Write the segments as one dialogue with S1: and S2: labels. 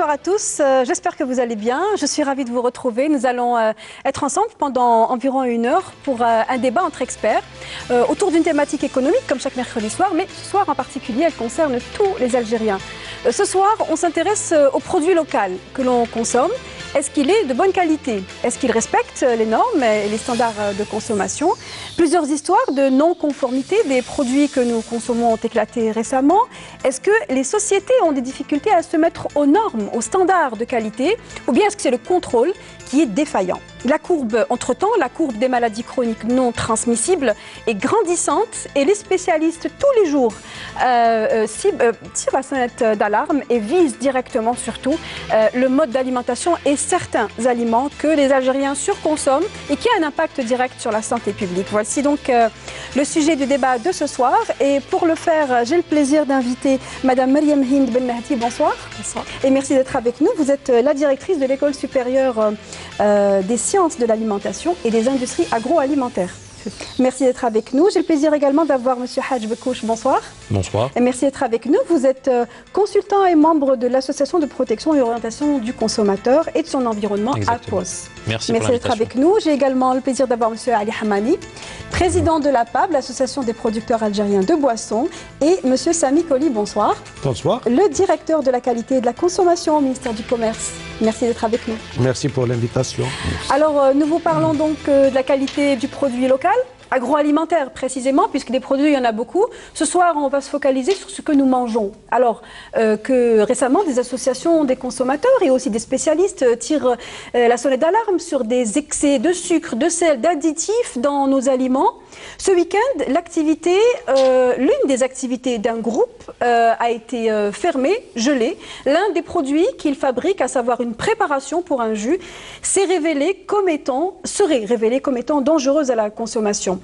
S1: Bonsoir à tous, j'espère que vous allez bien. Je suis ravie de vous retrouver. Nous allons être ensemble pendant environ 1 heure pour un débat entre experts autour d'une thématique économique comme chaque mercredi soir, mais ce soir en particulier, elle concerne tous les Algériens. Ce soir, on s'intéresse aux produits locaux que l'on consomme. Est-ce qu'il est de bonne qualité? Est-ce qu'il respecte les normes et les standards de consommation? Plusieurs histoires de non-conformité des produits que nous consommons ont éclaté récemment. Est-ce que les sociétés ont des difficultés à se mettre aux normes, aux standards de qualité? Ou bien est-ce que c'est le contrôle qui est défaillant? La courbe, entre-temps, la courbe des maladies chroniques non transmissibles est grandissante et les spécialistes tous les jours tirent la sonnette d'alarme et visent directement surtout le mode d'alimentation et certains aliments que les Algériens surconsomment et qui a un impact direct sur la santé publique. Voici donc le sujet du débat de ce soir et pour le faire, j'ai le plaisir d'inviter Madame Mariam Hind Ben Mehdi. Bonsoir. Bonsoir. Et merci d'être avec nous. Vous êtes la directrice de l'École supérieure des sciences de l'alimentation et des industries agroalimentaires. Merci d'être avec nous. J'ai le plaisir également d'avoir Monsieur Hadj Bekouch. Bonsoir.
S2: Bonsoir.
S1: Et merci d'être avec nous. Vous êtes consultant et membre de l'Association de protection et orientation du consommateur et de son environnement APOS.
S2: Merci
S1: d'être avec nous. J'ai également le plaisir d'avoir Monsieur Ali Hamani, président de l'APAB, l'Association des producteurs algériens de boissons, et Monsieur Sami Koli. Bonsoir.
S3: Bonsoir.
S1: Le directeur de la qualité et de la consommation au ministère du Commerce. Merci d'être avec nous.
S3: Merci pour l'invitation.
S1: Alors, nous vous parlons donc de la qualité du produit local, agroalimentaire précisément, puisque des produits, il y en a beaucoup. Ce soir, on va se focaliser sur ce que nous mangeons. Alors que récemment, des associations des consommateurs et aussi des spécialistes tirent la sonnette d'alarme sur des excès de sucre, de sel, d'additifs dans nos aliments. Ce week-end, l'une des activités d'un groupe a été fermée, gelée. L'un des produits qu'il fabrique, à savoir une préparation pour un jus, serait révélé comme étant dangereuse à la consommation.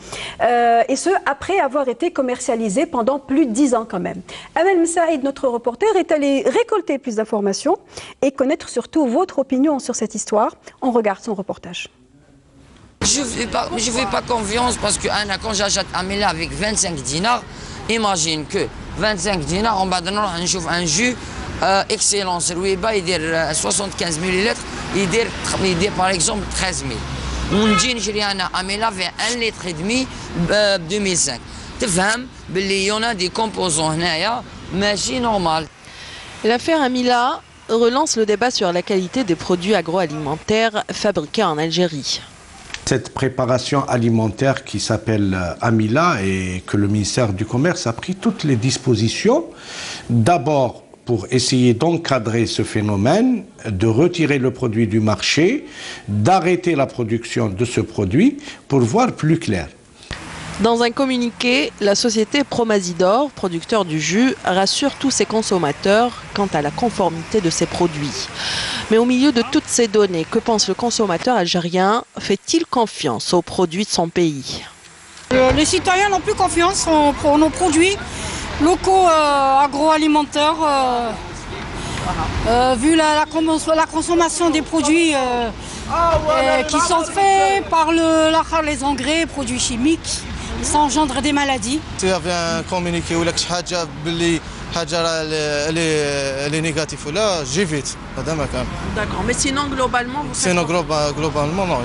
S1: Et ce, après avoir été commercialisé pendant plus de 10 ans quand même. Amel Msaïd, notre reporter, est allé récolter plus d'informations et connaître surtout votre opinion sur cette histoire. On regarde son reportage.
S4: Je fais pas confiance parce que quand j'achète un mélange avec 25 dinars, imagine que 25 dinars, on va donner un jus excellent. Celui là, il dit 75 ml, il dit par exemple 13 000. On dit que j'ai un mélange avec 1,5 litre 2005. Tu fahmes, il y en a des composants là, mais c'est normal.
S5: L'affaire Amila relance le débat sur la qualité des produits agroalimentaires fabriqués en Algérie.
S3: Cette préparation alimentaire qui s'appelle Amila et que le ministère du Commerce a pris toutes les dispositions, d'abord pour essayer d'encadrer ce phénomène, de retirer le produit du marché, d'arrêter la production de ce produit pour voir plus clair.
S5: Dans un communiqué, la société Promazidor, producteur du jus, rassure tous ses consommateurs quant à la conformité de ces produits. Mais au milieu de toutes ces données, que pense le consommateur algérien? Fait-il confiance aux produits de son pays?
S6: Les citoyens n'ont plus confiance pour nos produits locaux agroalimentaires. Vu la consommation des produits qui sont faits par les engrais, produits chimiques, ça engendre des maladies.
S7: Il y avait un communiqué où les elle est négative là, j'évite.
S5: D'accord, mais sinon globalement
S7: sinon globalement non,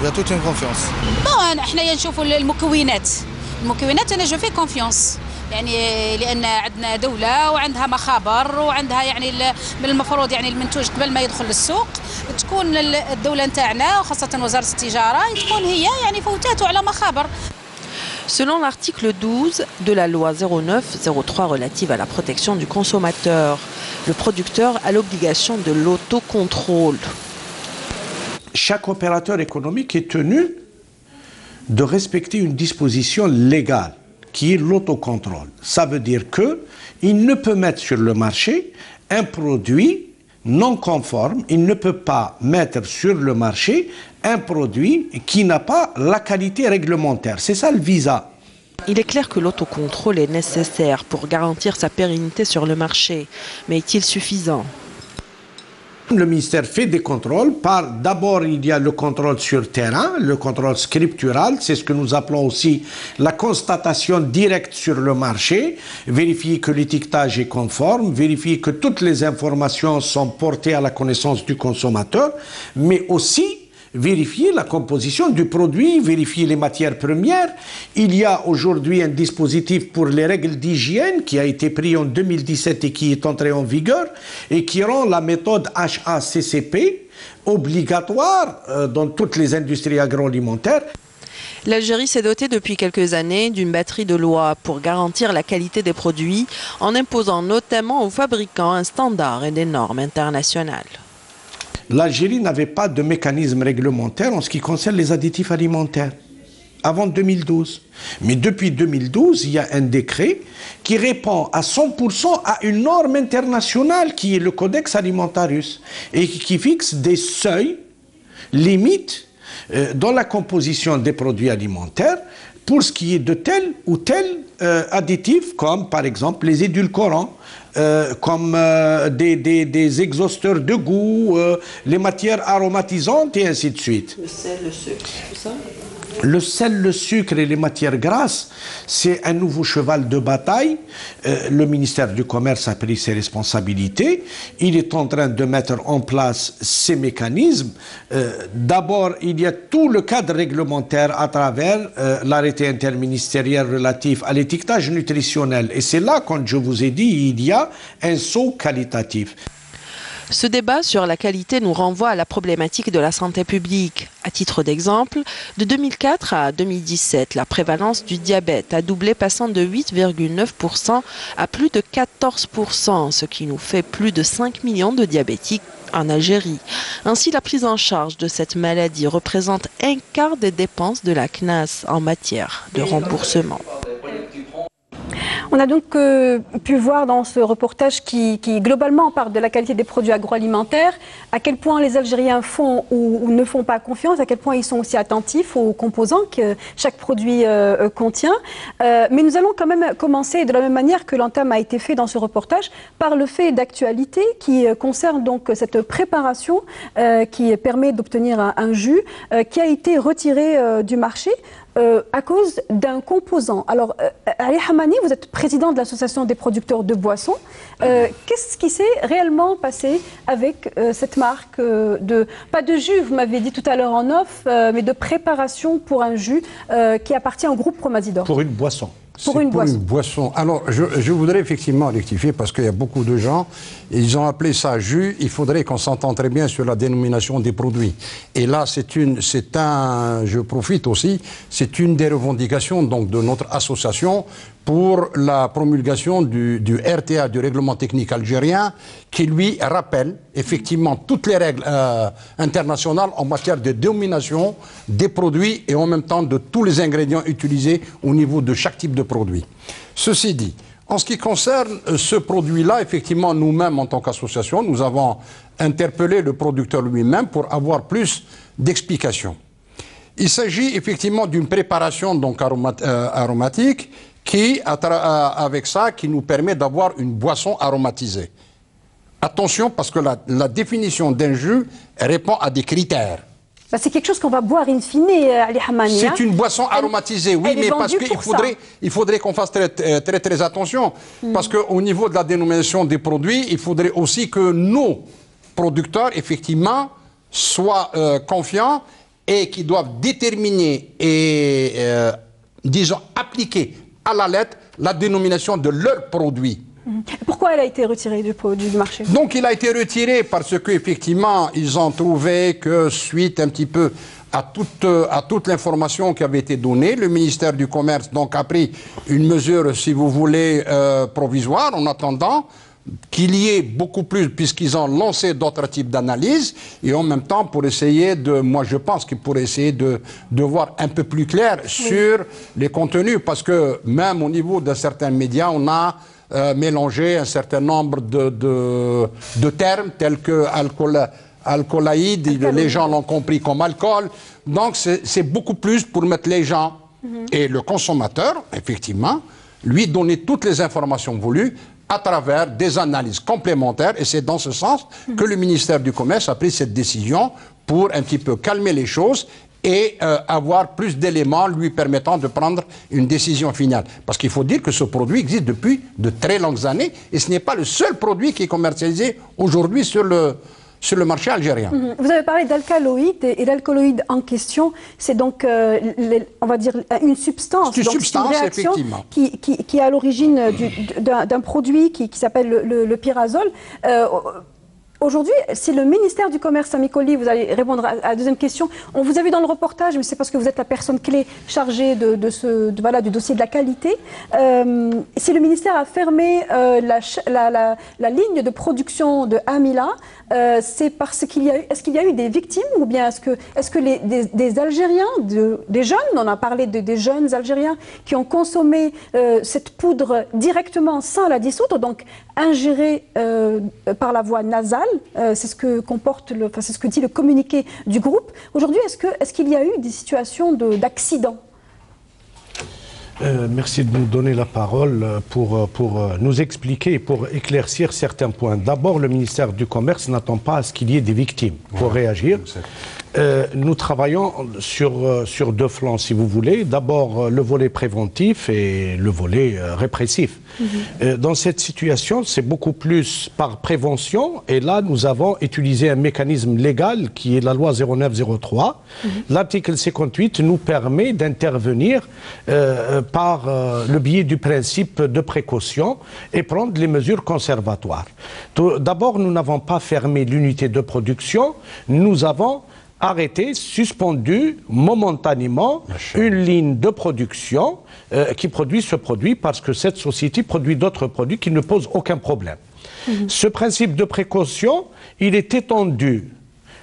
S7: il y a toute une confiance.
S8: Bon, احنا نشوفوا المكونات انا جو في كونفيونس يعني لان عندنا دوله وعندها مخابر وعندها يعني من المفروض يعني المنتوج قبل ما يدخل للسوق تكون الدوله نتاعنا وخاصه وزاره التجاره تكون هي يعني فوتاته على مخابر.
S5: Selon l'article 12 de la loi 09-03 relative à la protection du consommateur, le producteur a l'obligation de l'autocontrôle.
S3: Chaque opérateur économique est tenu de respecter une disposition légale qui est l'autocontrôle. Ça veut dire qu'il ne peut mettre sur le marché un produit non conforme, il ne peut pas mettre sur le marché un produit qui n'a pas la qualité réglementaire. C'est ça le visa.
S5: Il est clair que l'autocontrôle est nécessaire pour garantir sa pérennité sur le marché, mais est-il suffisant?
S3: Le ministère fait des contrôles. D'abord, il y a le contrôle sur terrain, le contrôle scriptural, c'est ce que nous appelons aussi la constatation directe sur le marché, vérifier que l'étiquetage est conforme, vérifier que toutes les informations sont portées à la connaissance du consommateur, mais aussi vérifier la composition du produit, vérifier les matières premières. Il y a aujourd'hui un dispositif pour les règles d'hygiène qui a été pris en 2017 et qui est entré en vigueur et qui rend la méthode HACCP obligatoire dans toutes les industries agroalimentaires.
S5: L'Algérie s'est dotée depuis quelques années d'une batterie de lois pour garantir la qualité des produits en imposant notamment aux fabricants un standard et des normes internationales.
S3: L'Algérie n'avait pas de mécanisme réglementaire en ce qui concerne les additifs alimentaires, avant 2012. Mais depuis 2012, il y a un décret qui répond à 100% à une norme internationale qui est le Codex Alimentarius et qui fixe des seuils limites dans la composition des produits alimentaires pour ce qui est de tel ou tel additif, comme par exemple les édulcorants, comme des exhausteurs de goût, les matières aromatisantes et ainsi de suite.
S5: Le sel, le sucre, tout ça?
S3: Le sel, le sucre et les matières grasses, c'est un nouveau cheval de bataille. Le ministère du Commerce a pris ses responsabilités. Il est en train de mettre en place ces mécanismes. D'abord, il y a tout le cadre réglementaire à travers l'arrêté interministériel relatif à l'étiquetage nutritionnel. Et c'est là, quand je vous ai dit, il y a un saut qualitatif.
S5: Ce débat sur la qualité nous renvoie à la problématique de la santé publique. À titre d'exemple, de 2004 à 2017, la prévalence du diabète a doublé, passant de 8,9% à plus de 14%, ce qui nous fait plus de 5 millions de diabétiques en Algérie. Ainsi, la prise en charge de cette maladie représente un quart des dépenses de la CNAS en matière de remboursement.
S1: On a donc pu voir dans ce reportage qui globalement parle de la qualité des produits agroalimentaires, à quel point les Algériens font ou ne font pas confiance, à quel point ils sont aussi attentifs aux composants que chaque produit contient. Mais nous allons quand même commencer de la même manière que l'entame a été fait dans ce reportage, par le fait d'actualité qui concerne donc cette préparation qui permet d'obtenir un jus qui a été retiré du marché. À cause d'un composant. Alors, Ali Hamani, vous êtes président de l'association des producteurs de boissons. Qu'est-ce qui s'est réellement passé avec cette marque pas de jus, vous m'avez dit tout à l'heure en off, mais de préparation pour un jus qui appartient au groupe Promazidor?
S3: Pour une boisson.
S1: Pour une boisson.
S2: Alors, je voudrais effectivement rectifier parce qu'il y a beaucoup de gens, ils ont appelé ça jus. Il faudrait qu'on s'entende très bien sur la dénomination des produits. Et là, je profite aussi, c'est une des revendications donc, de notre association pour la promulgation du RTA, du règlement technique algérien, qui lui rappelle effectivement toutes les règles internationales en matière de dénomination des produits et en même temps de tous les ingrédients utilisés au niveau de chaque type de produit. Ceci dit, en ce qui concerne ce produit-là, effectivement, nous-mêmes, en tant qu'association, nous avons interpellé le producteur lui-même pour avoir plus d'explications. Il s'agit effectivement d'une préparation donc, aromatique qui, avec ça, qui nous permet d'avoir une boisson aromatisée. Attention, parce que la définition d'un jus répond à des critères.
S1: Bah, c'est quelque chose qu'on va boire in fine, Ali Hamani.
S2: C'est une boisson aromatisée, oui, mais parce qu'il faudrait qu'on fasse très attention. Parce qu'au niveau de la dénomination des produits, il faudrait aussi que nos producteurs, effectivement, soient confiants et qui doivent déterminer et, disons, appliquer à la lettre la dénomination de leurs produits.
S1: Pourquoi elle a été retirée du marché?
S2: Donc il a été retiré parce qu'effectivement, ils ont trouvé que suite un petit peu à toute l'information qui avait été donnée, le ministère du Commerce donc, a pris une mesure, si vous voulez, provisoire en attendant qu'il y ait beaucoup plus, puisqu'ils ont lancé d'autres types d'analyses, et en même temps pour essayer moi je pense qu'ils pourraient essayer de voir un peu plus clair sur les contenus, parce que même au niveau de certains médias, on a mélangé un certain nombre de termes tels que alcoolaïde, les gens l'ont compris comme alcool, donc c'est beaucoup plus pour mettre les gens et le consommateur, effectivement, lui donner toutes les informations voulues à travers des analyses complémentaires. Et c'est dans ce sens que le ministère du Commerce a pris cette décision pour un petit peu calmer les choses et avoir plus d'éléments lui permettant de prendre une décision finale. Parce qu'il faut dire que ce produit existe depuis de très longues années et ce n'est pas le seul produit qui est commercialisé aujourd'hui sur le marché algérien.
S1: Vous avez parlé d'alcaloïdes et l'alcaloïde en question, c'est donc, on va dire, une substance,
S2: une réaction
S1: qui est à l'origine d'un produit qui s'appelle le pyrazole. Aujourd'hui, c'est le ministère du Commerce, Sami Koli, vous allez répondre à la deuxième question. On vous a vu dans le reportage, mais c'est parce que vous êtes la personne clé chargée du dossier de la qualité. Si le ministère a fermé la ligne de production de Amila, c'est parce qu'il y a eu, est-ce qu'il y a eu des victimes ou bien est-ce que des Algériens, des jeunes, on a parlé des jeunes Algériens qui ont consommé cette poudre directement sans la dissoudre, donc ingérée par la voie nasale. C'est ce que comporte, c'est ce que dit le communiqué du groupe. Aujourd'hui, est-ce qu'il y a eu des situations d'accidents?
S3: Merci de nous donner la parole pour nous expliquer, pour éclaircir certains points. D'abord, le ministère du Commerce n'attend pas à ce qu'il y ait des victimes pour réagir. Nous travaillons sur deux flancs, si vous voulez. D'abord, le volet préventif et le volet répressif. Dans cette situation, c'est beaucoup plus par prévention. Et là, nous avons utilisé un mécanisme légal qui est la loi 0903. L'article 58 nous permet d'intervenir par le biais du principe de précaution et prendre les mesures conservatoires. D'abord, nous n'avons pas fermé l'unité de production. Nous avons arrêté, suspendu momentanément une ligne de production qui produit ce produit parce que cette société produit d'autres produits qui ne posent aucun problème. Ce principe de précaution, il est étendu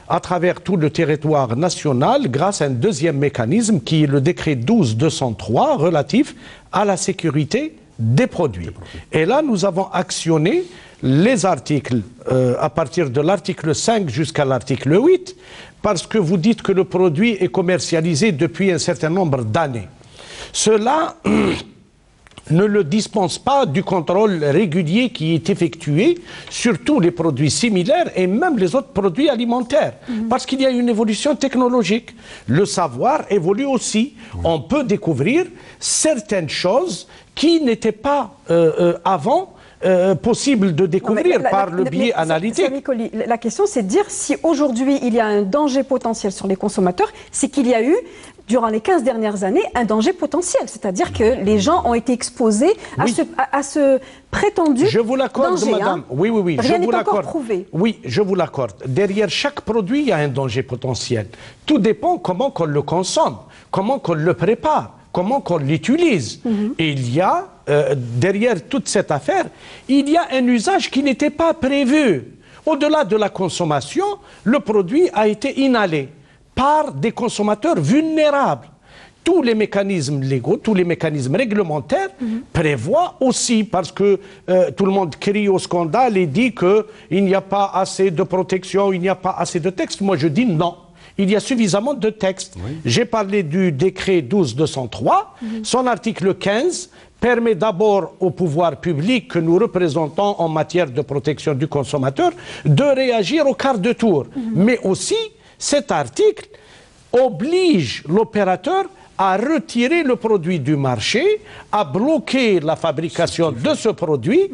S3: à travers tout le territoire national grâce à un deuxième mécanisme qui est le décret 12-203 relatif à la sécurité des produits. Et là, nous avons actionné les articles à partir de l'article 5 jusqu'à l'article 8 parce que vous dites que le produit est commercialisé depuis un certain nombre d'années. Cela ne le dispense pas du contrôle régulier qui est effectué sur tous les produits similaires et même les autres produits alimentaires. Parce qu'il y a une évolution technologique. Le savoir évolue aussi. On peut découvrir certaines choses qui n'étaient pas avant possible de découvrir par le biais analytique.
S1: La question, c'est de dire si aujourd'hui il y a un danger potentiel sur les consommateurs, c'est qu'il y a eu, durant les 15 dernières années, un danger potentiel. C'est-à-dire que les gens ont été exposés à ce prétendu danger.
S3: Je vous l'accorde, madame. Oui,
S1: Rien n'est encore prouvé.
S3: Oui, je vous l'accorde. Derrière chaque produit, il y a un danger potentiel. Tout dépend comment qu'on le consomme, comment qu'on le prépare, comment qu'on l'utilise. Et il y a, derrière toute cette affaire, il y a un usage qui n'était pas prévu. Au-delà de la consommation, le produit a été inhalé par des consommateurs vulnérables. Tous les mécanismes légaux, tous les mécanismes réglementaires prévoient aussi, parce que tout le monde crie au scandale et dit qu'il n'y a pas assez de protection, il n'y a pas assez de texte. Moi, je dis non. Il y a suffisamment de textes. J'ai parlé du décret 12-203. Son article 15 permet d'abord au pouvoir public que nous représentons en matière de protection du consommateur de réagir au quart de tour. Mais aussi, cet article oblige l'opérateur à retirer le produit du marché, à bloquer la fabrication de ce produit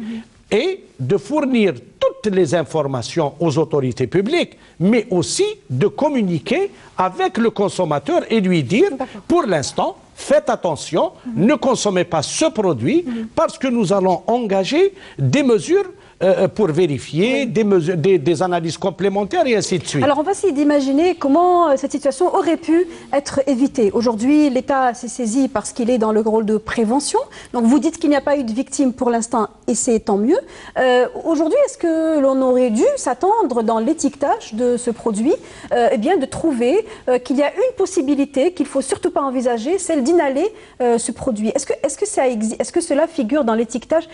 S3: et de fournir toutes les informations aux autorités publiques, mais aussi de communiquer avec le consommateur et lui dire, pour l'instant, faites attention, ne consommez pas ce produit parce que nous allons engager des mesures pour vérifier, des analyses complémentaires et ainsi de suite.
S1: Alors on va essayer d'imaginer comment cette situation aurait pu être évitée. Aujourd'hui, l'État s'est saisi parce qu'il est dans le rôle de prévention. Donc vous dites qu'il n'y a pas eu de victimes pour l'instant et c'est tant mieux. Aujourd'hui, est-ce que l'on aurait dû s'attendre dans l'étiquetage de ce produit eh bien, de trouver qu'il y a une possibilité qu'il ne faut surtout pas envisager, celle d'inhaler ce produit. Est-ce que cela figure dans l'étiquetage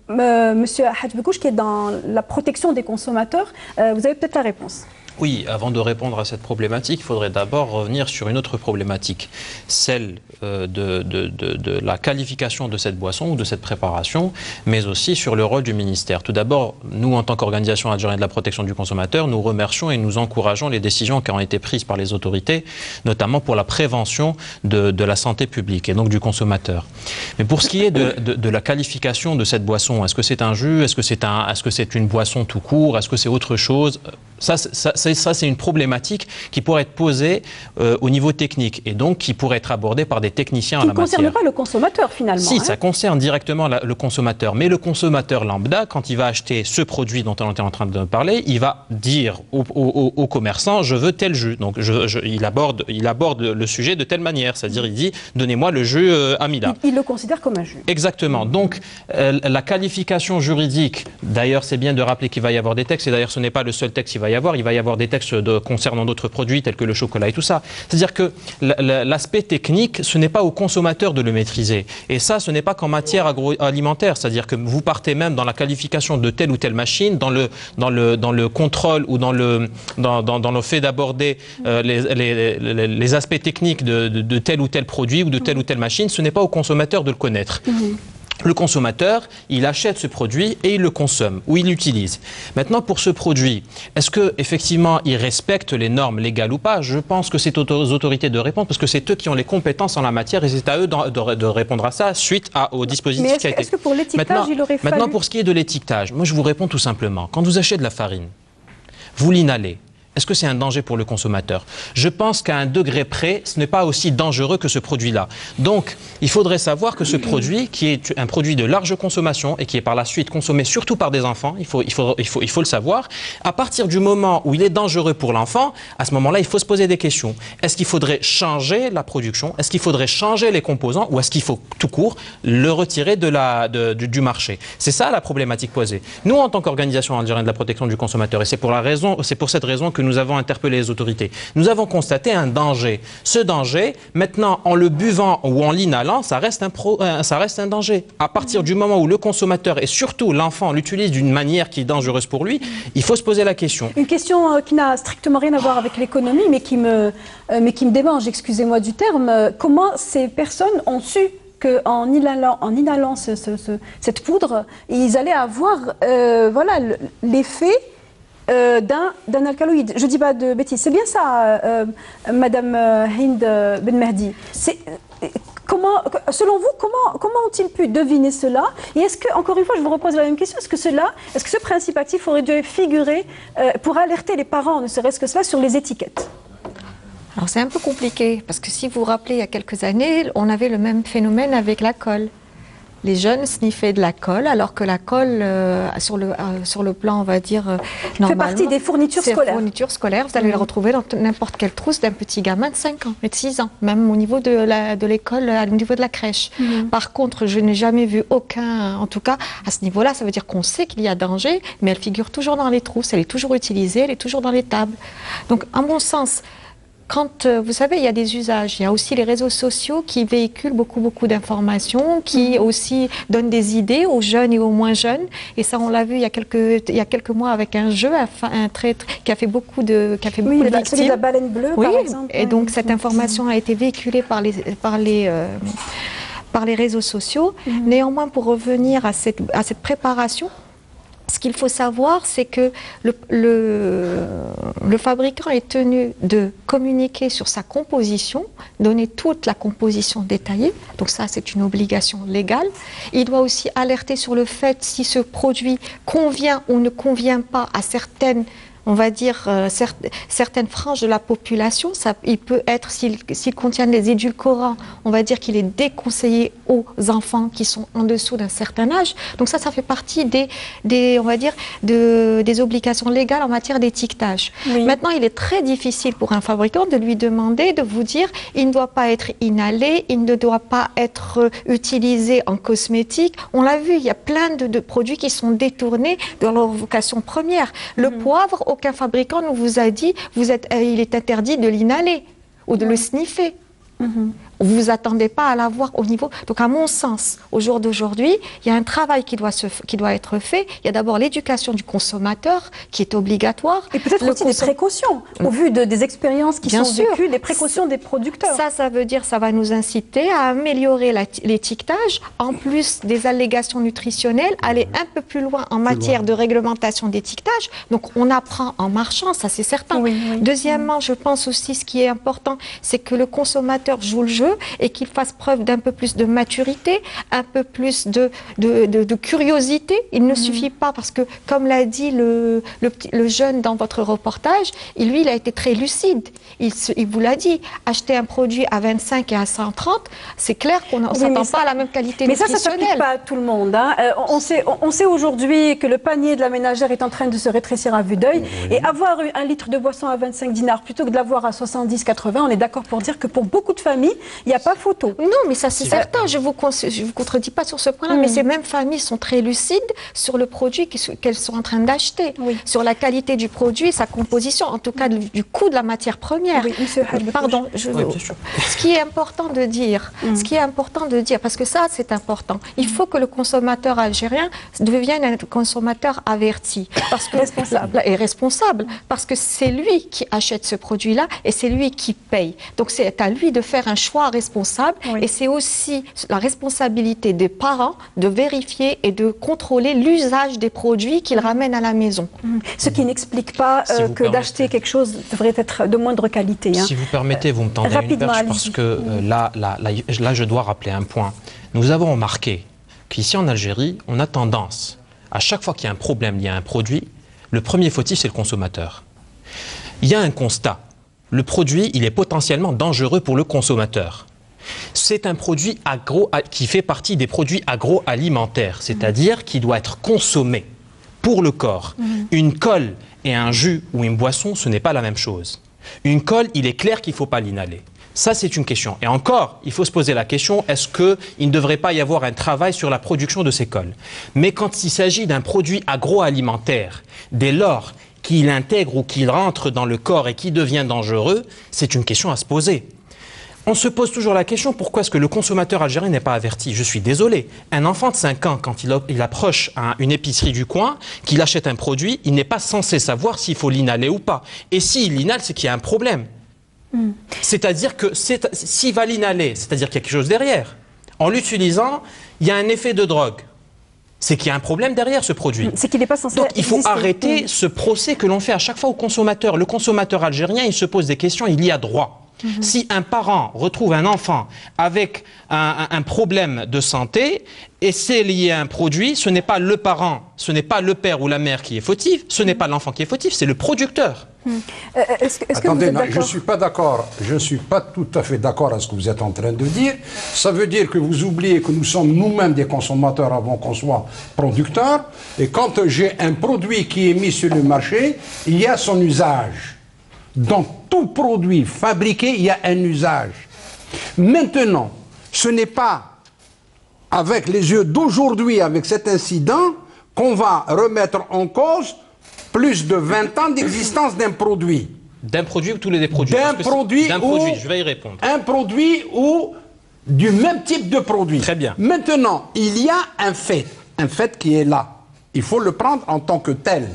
S1: Monsieur Hadj Bekouche, qui est dans la protection des consommateurs, vous avez peut-être la réponse.
S9: Oui, avant de répondre à cette problématique, il faudrait d'abord revenir sur une autre problématique, celle de la qualification de cette boisson ou de cette préparation, mais aussi sur le rôle du ministère. Tout d'abord, nous, en tant qu'organisation algérienne de la protection du consommateur, nous remercions et nous encourageons les décisions qui ont été prises par les autorités, notamment pour la prévention de la santé publique et donc du consommateur. Mais pour ce qui est de la qualification de cette boisson, est-ce que c'est un jus, est-ce que c'est une boisson tout court, est-ce que c'est autre chose? Ça, c'est une problématique qui pourrait être posée au niveau technique et donc qui pourrait être abordée par des techniciens en la matière.
S1: Qui ne concerne pas le consommateur finalement.
S9: Si, ça concerne directement le consommateur. Mais le consommateur lambda, quand il va acheter ce produit dont on était en train de parler, il va dire au commerçant, je veux tel jus. Donc il aborde le sujet de telle manière. C'est-à-dire, il dit, donnez-moi le jus Amila.
S1: Il le considère comme un jus.
S9: Exactement. Donc la qualification juridique, d'ailleurs c'est bien de rappeler qu'il va y avoir des textes, et d'ailleurs ce n'est pas le seul texte qu'il va y avoir des textes concernant d'autres produits tels que le chocolat et tout ça. C'est-à-dire que l'aspect technique, ce n'est pas au consommateur de le maîtriser. Et ça, ce n'est pas qu'en matière agroalimentaire. C'est-à-dire que vous partez même dans la qualification de telle ou telle machine, dans le contrôle ou dans le fait d'aborder les aspects techniques de tel ou tel produit ou de telle ou telle machine, ce n'est pas au consommateur de le connaître. Le consommateur, il achète ce produit et il le consomme ou il l'utilise. Maintenant, pour ce produit, est-ce qu'effectivement il respecte les normes légales ou pas? Je pense que c'est aux autorités de répondre parce que c'est eux qui ont les compétences en la matière et c'est à eux de répondre à ça suite au dispositif qui a été...
S1: Est-ce que pour l'étiquetage, il aurait fallu...
S9: Maintenant, pour ce qui est de l'étiquetage, moi je vous réponds tout simplement. Quand vous achetez de la farine, vous l'inhalez. Est-ce que c'est un danger pour le consommateur? Je pense qu'à un degré près, ce n'est pas aussi dangereux que ce produit-là. Donc, il faudrait savoir que ce produit, qui est un produit de large consommation et qui est par la suite consommé surtout par des enfants, il faut le savoir, à partir du moment où il est dangereux pour l'enfant, à ce moment-là, il faut se poser des questions. Est-ce qu'il faudrait changer la production? Est-ce qu'il faudrait changer les composants? Ou est-ce qu'il faut, tout court, le retirer du marché? C'est ça la problématique posée. Nous, en tant qu'organisation algérienne de la protection du consommateur, et c'est pour cette raison que nous avons interpellé les autorités. Nous avons constaté un danger. Ce danger, maintenant, en le buvant ou en l'inhalant, ça reste un danger. À partir du moment où le consommateur et surtout l'enfant l'utilise d'une manière qui est dangereuse pour lui, il faut se poser la question.
S1: Une question qui n'a strictement rien à voir avec l'économie, mais qui me démange, excusez-moi du terme. Comment ces personnes ont su qu'en inhalant cette poudre, ils allaient avoir l'effet d'un alcaloïde? Je ne dis pas de bêtises. C'est bien ça, Madame Hind Ben Mehdi. Selon vous, comment ont-ils pu deviner cela? Et est-ce que, encore une fois, je vous repose la même question, est-ce que ce principe actif aurait dû figurer pour alerter les parents, ne serait-ce que cela, sur les étiquettes?
S10: Alors c'est un peu compliqué, parce que si vous vous rappelez, il y a quelques années, on avait le même phénomène avec la colle. Les jeunes sniffaient de la colle, alors que la colle, sur le plan, on va dire, normalement...
S1: fait partie des fournitures scolaires.
S10: Fournitures scolaires, vous allez le retrouver dans n'importe quelle trousse d'un petit gamin de 5 ans et de 6 ans, même au niveau de l'école, au niveau de la crèche. Par contre, je n'ai jamais vu aucun, en tout cas, à ce niveau-là, ça veut dire qu'on sait qu'il y a danger, mais elle figure toujours dans les trousses, elle est toujours utilisée, elle est toujours dans les tables. Donc, à mon sens... Quand, vous savez, il y a des usages, il y a aussi les réseaux sociaux qui véhiculent beaucoup d'informations, qui aussi donnent des idées aux jeunes et aux moins jeunes. Et ça, on l'a vu il y a quelques mois avec un jeu qui a fait beaucoup de victimes.
S1: Celui de la baleine bleue, par exemple.
S10: Et donc, cette information a été véhiculée par les réseaux sociaux. Néanmoins, pour revenir à cette préparation, ce qu'il faut savoir, c'est que le fabricant est tenu de communiquer sur sa composition, donner toute la composition détaillée. Donc ça, c'est une obligation légale. Il doit aussi alerter sur le fait si ce produit convient ou ne convient pas à certaines, on va dire, certaines franges de la population. Il peut être, s'il contient des édulcorants, on va dire qu'il est déconseillé aux enfants qui sont en dessous d'un certain âge. Donc ça fait partie on va dire, des obligations légales en matière d'étiquetage. Maintenant, il est très difficile pour un fabricant de lui demander, de vous dire, il ne doit pas être inhalé, il ne doit pas être utilisé en cosmétique. On l'a vu, il y a plein de produits qui sont détournés de leur vocation première. Le poivre, aucun fabricant ne vous a dit il est interdit de l'inhaler ou de le sniffer. Vous vous attendez pas à l'avoir au niveau. Donc, à mon sens, au jour d'aujourd'hui, il y a un travail qui doit être fait. Il y a d'abord l'éducation du consommateur qui est obligatoire.
S1: Et peut-être aussi des précautions, au vu des expériences qui sont vécues, des précautions des producteurs.
S10: Ça veut dire, ça va nous inciter à améliorer l'étiquetage, en plus des allégations nutritionnelles, aller un peu plus loin en matière de réglementation d'étiquetage. Donc, on apprend en marchant, ça c'est certain.
S1: Oui.
S10: Deuxièmement, je pense aussi, ce qui est important, c'est que le consommateur joue le jeu et qu'il fasse preuve d'un peu plus de maturité, un peu plus de curiosité. Il ne suffit pas, parce que, comme l'a dit le jeune dans votre reportage, lui, il a été très lucide. Il vous l'a dit, acheter un produit à 25 et à 130, c'est clair qu'on ne s'attend pas à la même qualité nutritionnelle.
S1: Mais ça ne s'applique pas à tout le monde. Hein. On sait aujourd'hui que le panier de la ménagère est en train de se rétrécir à vue d'œil. Et avoir un litre de boisson à 25 dinars plutôt que de l'avoir à 70, 80, on est d'accord pour dire que pour beaucoup de familles, il n'y a pas photo.
S10: Non, mais ça c'est certain, je ne vous contredis pas sur ce point-là, mais ces mêmes familles sont très lucides sur le produit qu'elles sont en train d'acheter, sur la qualité du produit, sa composition, en tout cas du coût de la matière première.
S1: Oui, monsieur
S10: Pardon, ce qui est important de dire, parce que ça c'est important, il faut que le consommateur algérien devienne un consommateur averti, parce que responsable, parce que c'est lui qui achète ce produit-là et c'est lui qui paye. Donc c'est à lui de faire un choix responsable et c'est aussi la responsabilité des parents de vérifier et de contrôler l'usage des produits qu'ils ramènent à la maison.
S1: Ce qui n'explique pas que d'acheter quelque chose devrait être de moindre qualité. Hein.
S9: Si vous permettez, vous me tendez une perche parce que là, je dois rappeler un point. Nous avons remarqué qu'ici en Algérie, on a tendance, à chaque fois qu'il y a un problème lié à un produit, le premier fautif, c'est le consommateur. Il y a un constat. Le produit, il est potentiellement dangereux pour le consommateur. C'est un produit qui fait partie des produits agroalimentaires, c'est-à-dire qui doit être consommé pour le corps. Une colle et un jus ou une boisson, ce n'est pas la même chose. Une colle, il est clair qu'il ne faut pas l'inhaler. Ça, c'est une question. Et encore, il faut se poser la question, est-ce qu'il ne devrait pas y avoir un travail sur la production de ces colles? Mais quand il s'agit d'un produit agroalimentaire, dès lors qu'il intègre ou qu'il rentre dans le corps et qui devient dangereux, c'est une question à se poser. On se pose toujours la question, pourquoi est-ce que le consommateur algérien n'est pas averti? Je suis désolé. Un enfant de 5 ans, quand il approche une épicerie du coin, qu'il achète un produit, il n'est pas censé savoir s'il faut l'inhaler ou pas. Et s'il l'inhale, c'est qu'il y a un problème. C'est-à-dire que s'il va l'inhaler, c'est-à-dire qu'il y a quelque chose derrière. En l'utilisant, il y a un effet de drogue. C'est qu'il y a un problème derrière ce produit.
S1: C'est qu'il n'est pas censé
S9: Donc il faut
S1: exister.
S9: arrêter ce procès que l'on fait à chaque fois au consommateur. Le consommateur algérien, il se pose des questions, il y a droit. Si un parent retrouve un enfant avec un problème de santé et c'est lié à un produit, ce n'est pas le parent, ce n'est pas le père ou la mère qui est fautif, ce n'est pas l'enfant qui est fautif, c'est le producteur.
S2: Attendez, je ne suis pas d'accord. Je ne suis pas tout à fait d'accord à ce que vous êtes en train de dire. Ça veut dire que vous oubliez que nous sommes nous-mêmes des consommateurs avant qu'on soit producteurs. Et quand j'ai un produit qui est mis sur le marché, il y a son usage. Dans tout produit fabriqué, il y a un usage. Maintenant, ce n'est pas avec les yeux d'aujourd'hui, avec cet incident, qu'on va remettre en cause plus de 20 ans d'existence d'un produit.
S9: D'un produit ou tous les produits?
S2: D'un produit,
S9: je vais y répondre.
S2: Un produit ou du même type de produit.
S9: Très bien.
S2: Maintenant, il y a un fait qui est là. Il faut le prendre en tant que tel.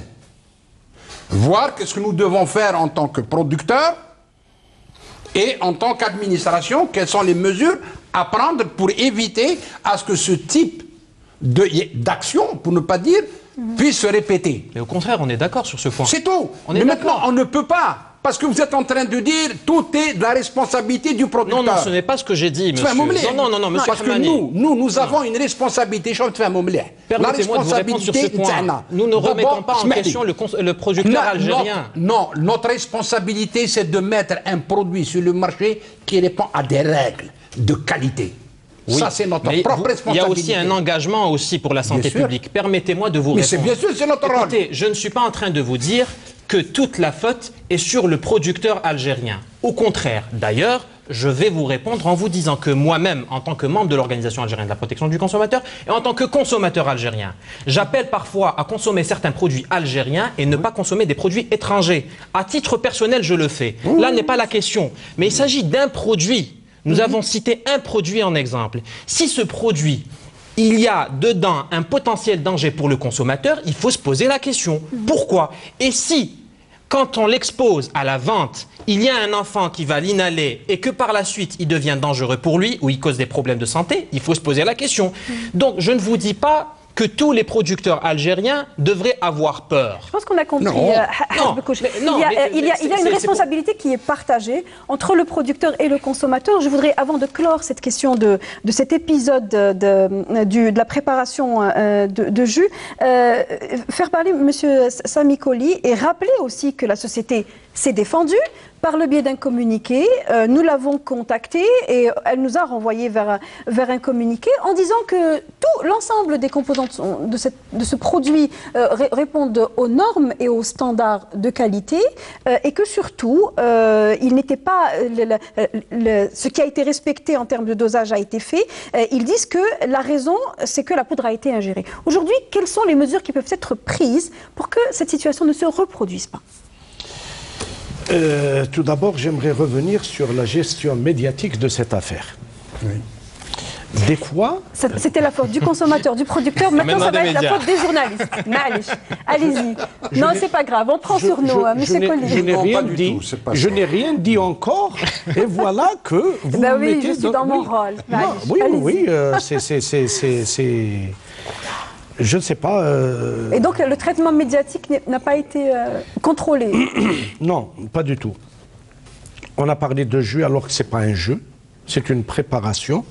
S2: Voir qu'est-ce que nous devons faire en tant que producteurs et en tant qu'administration, quelles sont les mesures à prendre pour éviter à ce que ce type d'action, pour ne pas dire, puisse se répéter.
S9: Mais au contraire, on est d'accord sur ce point.
S2: C'est tout. Mais maintenant, on ne peut pas. Parce que vous êtes en train de dire tout est de la responsabilité du producteur.
S9: Non, ce n'est pas ce que j'ai dit, monsieur. Non, monsieur
S2: parce que nous avons une responsabilité.
S9: Permettez-moi de vous répondre sur ce point. Nous ne remettons pas en question le producteur algérien.
S2: Non, notre responsabilité, c'est de mettre un produit sur le marché qui répond à des règles de qualité.
S9: Oui,
S2: ça, c'est notre propre responsabilité.
S9: Il y a aussi un engagement aussi pour la santé publique. Permettez-moi de vous répondre.
S2: Mais bien sûr, c'est notre rôle.
S9: Écoutez, je ne suis pas en train de vous dire que toute la faute est sur le producteur algérien. Au contraire, d'ailleurs, je vais vous répondre en vous disant que moi-même, en tant que membre de l'Organisation algérienne de la protection du consommateur et en tant que consommateur algérien, j'appelle parfois à consommer certains produits algériens et ne pas consommer des produits étrangers. À titre personnel, je le fais. Là n'est pas la question. Mais il s'agit d'un produit Nous avons cité un produit en exemple. Si ce produit, il y a dedans un potentiel danger pour le consommateur, il faut se poser la question. Pourquoi? Et si, quand on l'expose à la vente, il y a un enfant qui va l'inhaler et que par la suite, il devient dangereux pour lui ou il cause des problèmes de santé, il faut se poser la question. Donc, je ne vous dis pas que tous les producteurs algériens devraient avoir peur.
S1: Je pense qu'on a compris. Il y a une responsabilité qui est partagée entre le producteur et le consommateur. Je voudrais, avant de clore cette question de cet épisode de la préparation de jus, faire parler M. Sami Koli et rappeler aussi que la société s'est défendue par le biais d'un communiqué. Nous l'avons contactée et elle nous a renvoyé vers un communiqué en disant que l'ensemble des composants de ce produit répondent aux normes et aux standards de qualité et que surtout, il n'était pas ce qui a été respecté en termes de dosage a été fait. Ils disent que la raison, c'est que la poudre a été ingérée. Aujourd'hui, quelles sont les mesures qui peuvent être prises pour que cette situation ne se reproduise pas?
S3: Tout d'abord, j'aimerais revenir sur la gestion médiatique de cette affaire. Oui. Des fois...
S1: C'était la faute du consommateur, du producteur, maintenant ça va être la faute des journalistes. Allez-y. Non, c'est pas grave, on prend sur nous, M. Collier.
S3: Je n'ai rien dit encore, et voilà que vous me mettez...
S1: Oui, je suis dans mon rôle.
S3: Oui, c'est... Je ne sais pas...
S1: Et donc le traitement médiatique n'a pas été contrôlé?
S3: Non, pas du tout. On a parlé de jus alors que ce n'est pas un jus, c'est une préparation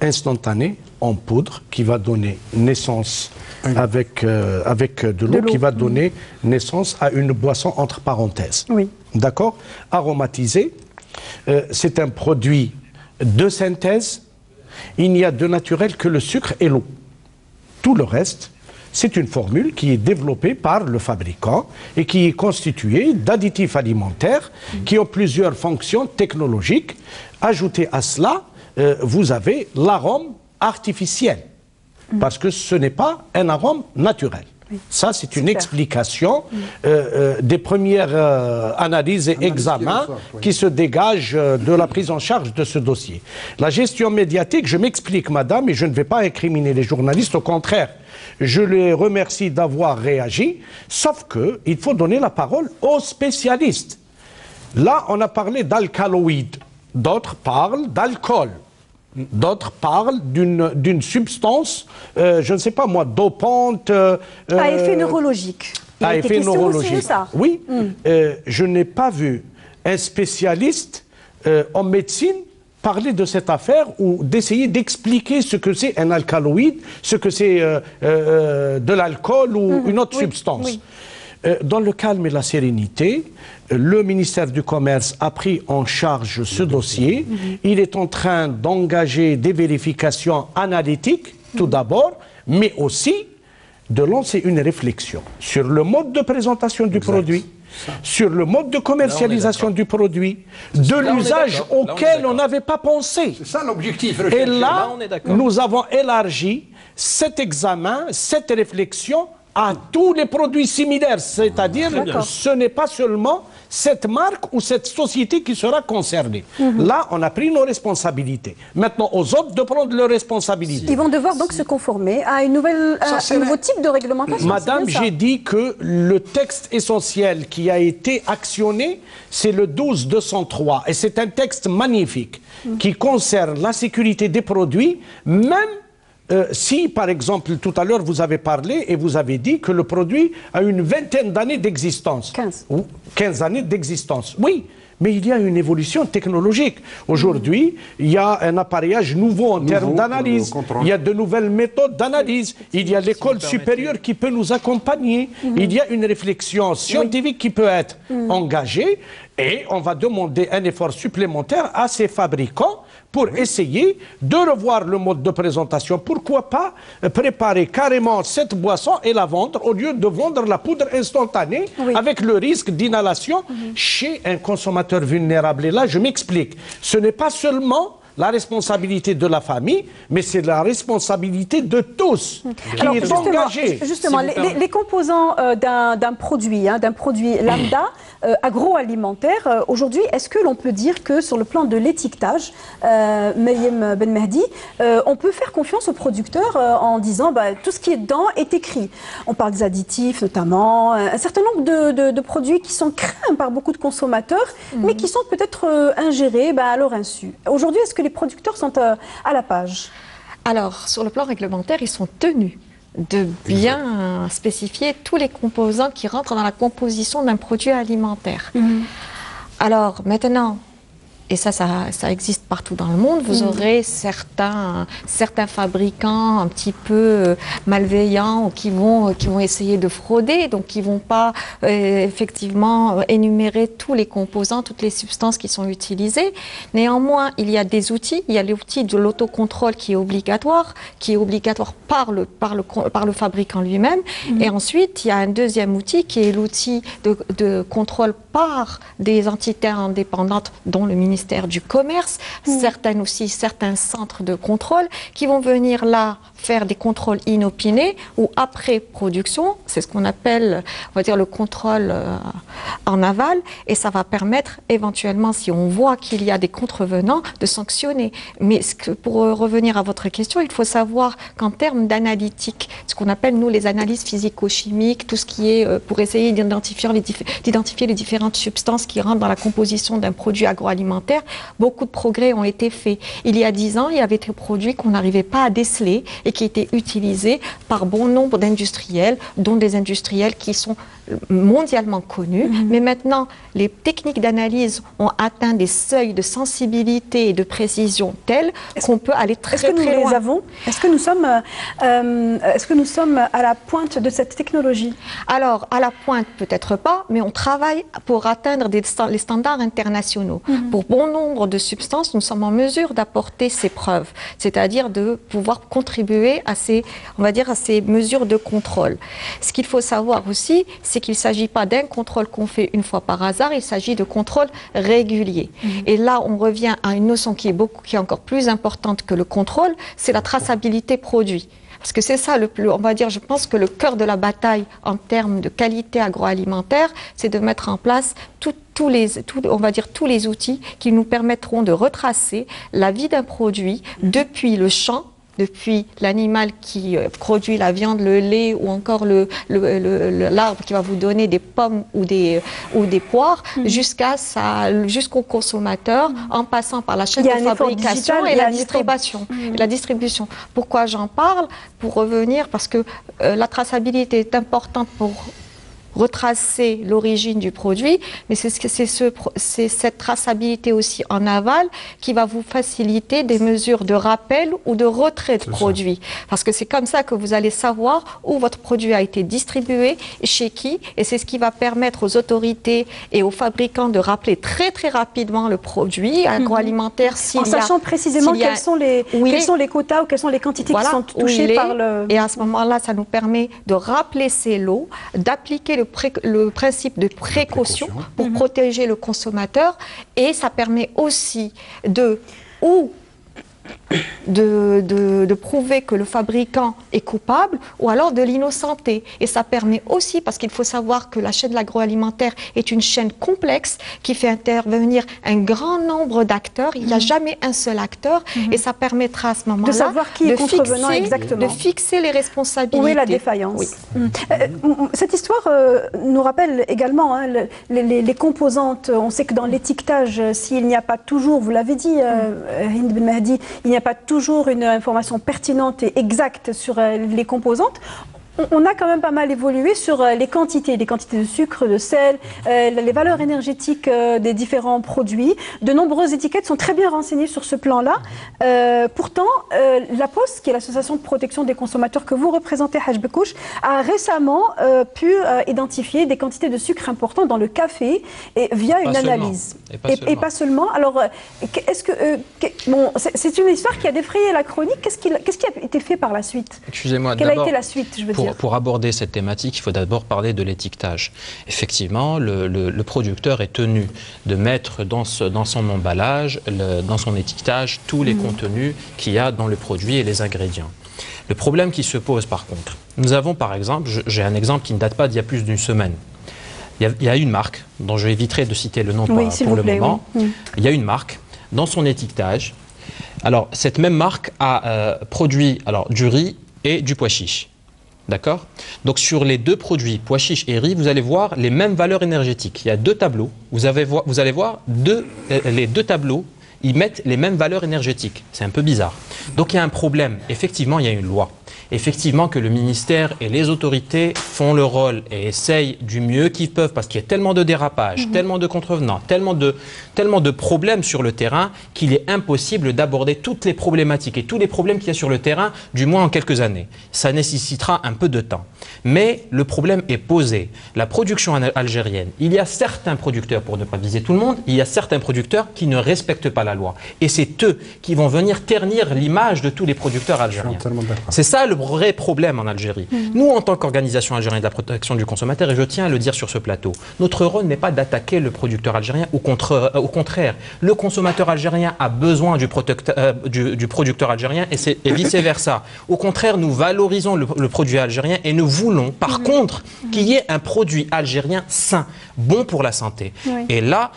S3: instantanée en poudre qui va donner naissance avec de l'eau, qui va donner naissance à une boisson entre parenthèses.
S1: Oui.
S3: D'accord? Aromatisé. C'est un produit de synthèse. Il n'y a de naturel que le sucre et l'eau. Tout le reste, c'est une formule qui est développée par le fabricant et qui est constituée d'additifs alimentaires qui ont plusieurs fonctions technologiques. Ajouté à cela, vous avez l'arôme artificiel, parce que ce n'est pas un arôme naturel. Oui. Ça, c'est une explication des premières analyses et examens qui se dégagent de la prise en charge de ce dossier. La gestion médiatique, je m'explique, madame, et je ne vais pas incriminer les journalistes, au contraire. Je les remercie d'avoir réagi, sauf qu'il faut donner la parole aux spécialistes. Là, on a parlé d'alcaloïdes, d'autres parlent d'alcool. D'autres parlent d'une substance, je ne sais pas moi, dopante.
S1: À effet neurologique.
S3: À effet neurologique.
S1: Ça.
S3: Oui. Je n'ai pas vu un spécialiste en médecine parler de cette affaire ou d'essayer d'expliquer ce que c'est un alcaloïde, ce que c'est de l'alcool ou une autre substance. Oui. Dans le calme et la sérénité, le ministère du Commerce a pris en charge ce dossier. Il est en train d'engager des vérifications analytiques, tout d'abord, mais aussi de lancer une réflexion sur le mode de présentation du produit, sur le mode de commercialisation du produit, de l'usage auquel on n'avait pas pensé.
S2: C'est ça l'objectif.
S3: Et là, nous avons élargi cet examen, cette réflexion à tous les produits similaires, c'est-à-dire ce n'est pas seulement cette marque ou cette société qui sera concernée. Là, on a pris nos responsabilités. Maintenant, aux autres de prendre leurs responsabilités.
S1: Ils vont devoir donc se conformer à un nouveau type de réglementation.
S3: Madame, j'ai dit que le texte essentiel qui a été actionné, c'est le 12203. Et c'est un texte magnifique qui concerne la sécurité des produits, même si, par exemple, tout à l'heure, vous avez parlé et vous avez dit que le produit a une vingtaine d'années d'existence. 15 années d'existence, oui. Mais il y a une évolution technologique. Aujourd'hui, il y a un appareillage nouveau en termes d'analyse. Il y a de nouvelles méthodes d'analyse. Il y a l'école supérieure qui peut nous accompagner. Il y a une réflexion scientifique qui peut être engagée. Et on va demander un effort supplémentaire à ces fabricants pour essayer de revoir le mode de présentation. Pourquoi pas préparer carrément cette boisson et la vendre au lieu de vendre la poudre instantanée avec le risque d'inhalation chez un consommateur vulnérable. Et là, je m'explique. Ce n'est pas seulement la responsabilité de la famille, mais c'est la responsabilité de tous qui est engagée.
S1: Justement, les composants d'un produit lambda, agroalimentaire, aujourd'hui, est-ce que l'on peut dire que sur le plan de l'étiquetage, Mayem Ben Mehdi, on peut faire confiance aux producteurs en disant tout ce qui est dedans est écrit. On parle des additifs notamment, un certain nombre de produits qui sont craints par beaucoup de consommateurs, mais qui sont peut-être ingérés à leur insu. Aujourd'hui, est-ce que les producteurs sont à la page?
S10: Alors, sur le plan réglementaire, ils sont tenus de bien spécifier tous les composants qui rentrent dans la composition d'un produit alimentaire. Alors, maintenant, et ça existe partout dans le monde, vous aurez certains fabricants un petit peu malveillants qui vont essayer de frauder, donc qui ne vont pas effectivement énumérer tous les composants, toutes les substances qui sont utilisées. Néanmoins, il y a des outils, il y a l'outil de l'autocontrôle qui est obligatoire par le fabricant lui-même. Et ensuite, il y a un deuxième outil qui est l'outil de contrôle par des entités indépendantes, dont le ministère du Commerce, certains centres de contrôle qui vont venir là faire des contrôles inopinés ou après production, c'est ce qu'on appelle, on va dire, le contrôle en aval, et ça va permettre éventuellement, si on voit qu'il y a des contrevenants, de sanctionner. Mais pour revenir à votre question, il faut savoir qu'en termes d'analytique, ce qu'on appelle nous les analyses physico-chimiques, tout ce qui est pour essayer d'identifier les différentes substances qui rentrent dans la composition d'un produit agroalimentaire, beaucoup de progrès ont été faits. Il y a 10 ans, il y avait des produits qu'on n'arrivait pas à déceler et qui étaient utilisés par bon nombre d'industriels, dont des industriels qui sont mondialement connus. Mais maintenant, les techniques d'analyse ont atteint des seuils de sensibilité et de précision tels qu'on peut aller très loin.
S1: Est-ce que nous les avons? Est-ce que nous sommes à la pointe de cette technologie?
S10: Alors, à la pointe, peut-être pas, mais on travaille pour atteindre les standards internationaux. Pour bon nombre de substances, nous sommes en mesure d'apporter ces preuves, c'est-à-dire de pouvoir contribuer à ces mesures de contrôle. Ce qu'il faut savoir aussi, c'est qu'il ne s'agit pas d'un contrôle qu'on fait une fois par hasard, il s'agit de contrôles réguliers. Et là, on revient à une notion qui est encore plus importante que le contrôle, c'est la traçabilité produit. Parce que c'est ça on va dire, je pense que le cœur de la bataille en termes de qualité agroalimentaire, c'est de mettre en place tous les outils qui nous permettront de retracer la vie d'un produit depuis le champ, depuis l'animal qui produit la viande, le lait ou encore l'arbre qui va vous donner des pommes ou des poires, jusqu'au consommateur, en passant par la chaîne de fabrication et la distribution. Pourquoi j'en parle? Pour revenir, parce que la traçabilité est importante pour retracer l'origine du produit, mais c'est cette traçabilité aussi en aval qui va vous faciliter des mesures de rappel ou de retrait de produits. Parce que c'est comme ça que vous allez savoir où votre produit a été distribué, chez qui, et c'est ce qui va permettre aux autorités et aux fabricants de rappeler très très rapidement le produit agroalimentaire.
S1: En sachant précisément quels sont les quotas ou quelles sont les quantités qui sont touchées par le...
S10: Et à ce moment-là, ça nous permet de rappeler ces lots, d'appliquer le principe de précaution pour protéger le consommateur, et ça permet aussi de prouver que le fabricant est coupable ou alors de l'innocenter. Et ça permet aussi, parce qu'il faut savoir que la chaîne de l'agroalimentaire est une chaîne complexe qui fait intervenir un grand nombre d'acteurs. Il n'y a jamais un seul acteur, et ça permettra à ce moment-là
S1: de savoir qui est contrevenant exactement.
S10: De fixer les responsabilités.
S1: Où est la défaillance? Cette histoire nous rappelle également les composantes. On sait que dans l'étiquetage, s'il n'y a pas toujours, vous l'avez dit, Hind Ben Mehdi, il n'y a pas toujours une information pertinente et exacte sur les composantes. On a quand même pas mal évolué sur les quantités de sucre, de sel, les valeurs énergétiques des différents produits. De nombreuses étiquettes sont très bien renseignées sur ce plan-là. Pourtant, la Poste, qui est l'association de protection des consommateurs que vous représentez, Haj Bekouch, a récemment pu identifier des quantités de sucre importantes dans le café via une analyse. Et pas seulement. Alors, c'est une histoire qui a défrayé la chronique. Qu'est-ce qui a été fait par la suite?
S9: Excusez-moi.
S1: Quelle a été la suite, je veux dire?
S9: pour aborder cette thématique, il faut d'abord parler de l'étiquetage. Effectivement, le producteur est tenu de mettre dans son emballage, dans son étiquetage, tous les contenus qu'il y a dans le produit et les ingrédients. Le problème qui se pose par contre, nous avons par exemple, j'ai un exemple qui ne date pas d'il y a plus d'une semaine. Il y a une marque, dont je éviterai de citer le nom pour le moment. Oui. Il y a une marque, dans son étiquetage. Alors, cette même marque a produit du riz et du pois chiche. D'accord? Donc, sur les deux produits, pois chiche et riz, vous allez voir les mêmes valeurs énergétiques. Il y a deux tableaux. Vous allez voir les deux tableaux, ils mettent les mêmes valeurs énergétiques. C'est un peu bizarre. Donc, il y a un problème. Effectivement, il y a une loi. Effectivement que le ministère et les autorités font le rôle et essayent du mieux qu'ils peuvent parce qu'il y a tellement de dérapages, tellement de contrevenants, tellement de problèmes sur le terrain qu'il est impossible d'aborder toutes les problématiques et tous les problèmes qu'il y a sur le terrain, du moins en quelques années. Ça nécessitera un peu de temps. Mais le problème est posé. La production algérienne, il y a certains producteurs, pour ne pas viser tout le monde, il y a certains producteurs qui ne respectent pas la loi. Et c'est eux qui vont venir ternir l'image de tous les producteurs algériens. C'est ça le vrai problème en Algérie. Nous, en tant qu'organisation algérienne de la protection du consommateur, et je tiens à le dire sur ce plateau, notre rôle n'est pas d'attaquer le producteur algérien, au contraire. Le consommateur algérien a besoin du producteur algérien et vice-versa. Au contraire, nous valorisons le produit algérien et nous voulons, par contre, qu'il y ait un produit algérien sain, bon pour la santé. Et là,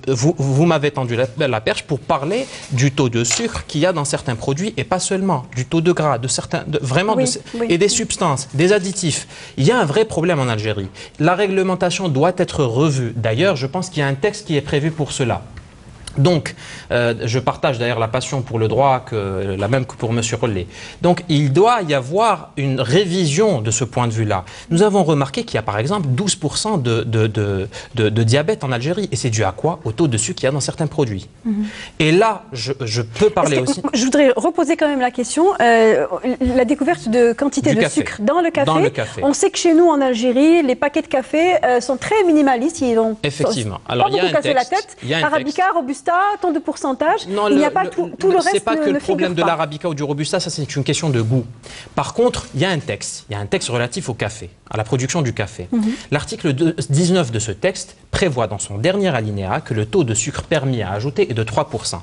S9: vous m'avez tendu la perche pour parler du taux de sucre qu'il y a dans certains produits et pas seulement, du taux de gras, de certains... et des substances, des additifs. Il y a un vrai problème en Algérie. La réglementation doit être revue. D'ailleurs, je pense qu'il y a un texte qui est prévu pour cela. Donc, je partage d'ailleurs la passion pour le droit, la même que pour M. Rollet. Donc, il doit y avoir une révision de ce point de vue-là. Nous avons remarqué qu'il y a par exemple 12% de diabète en Algérie. Et c'est dû à quoi? Au taux de sucre qu'il y a dans certains produits. Et là, je peux parler aussi...
S1: Je voudrais reposer quand même la question. La découverte de quantité de sucre dans le café. On sait que chez nous, en Algérie, les paquets de café sont très minimalistes. Ils ont
S9: Alors, il y a un texte.
S1: La tête. Arabica, Robusta, tant de pourcentage.
S9: Non,
S1: il n'y a pas tout le reste.
S9: C'est pas que le problème de l'Arabica ou du Robusta, ça c'est une question de goût. Par contre, il y a un texte. Il y a un texte relatif au café, à la production du café. L'article 19 de ce texte prévoit dans son dernier alinéa que le taux de sucre permis à ajouter est de 3%.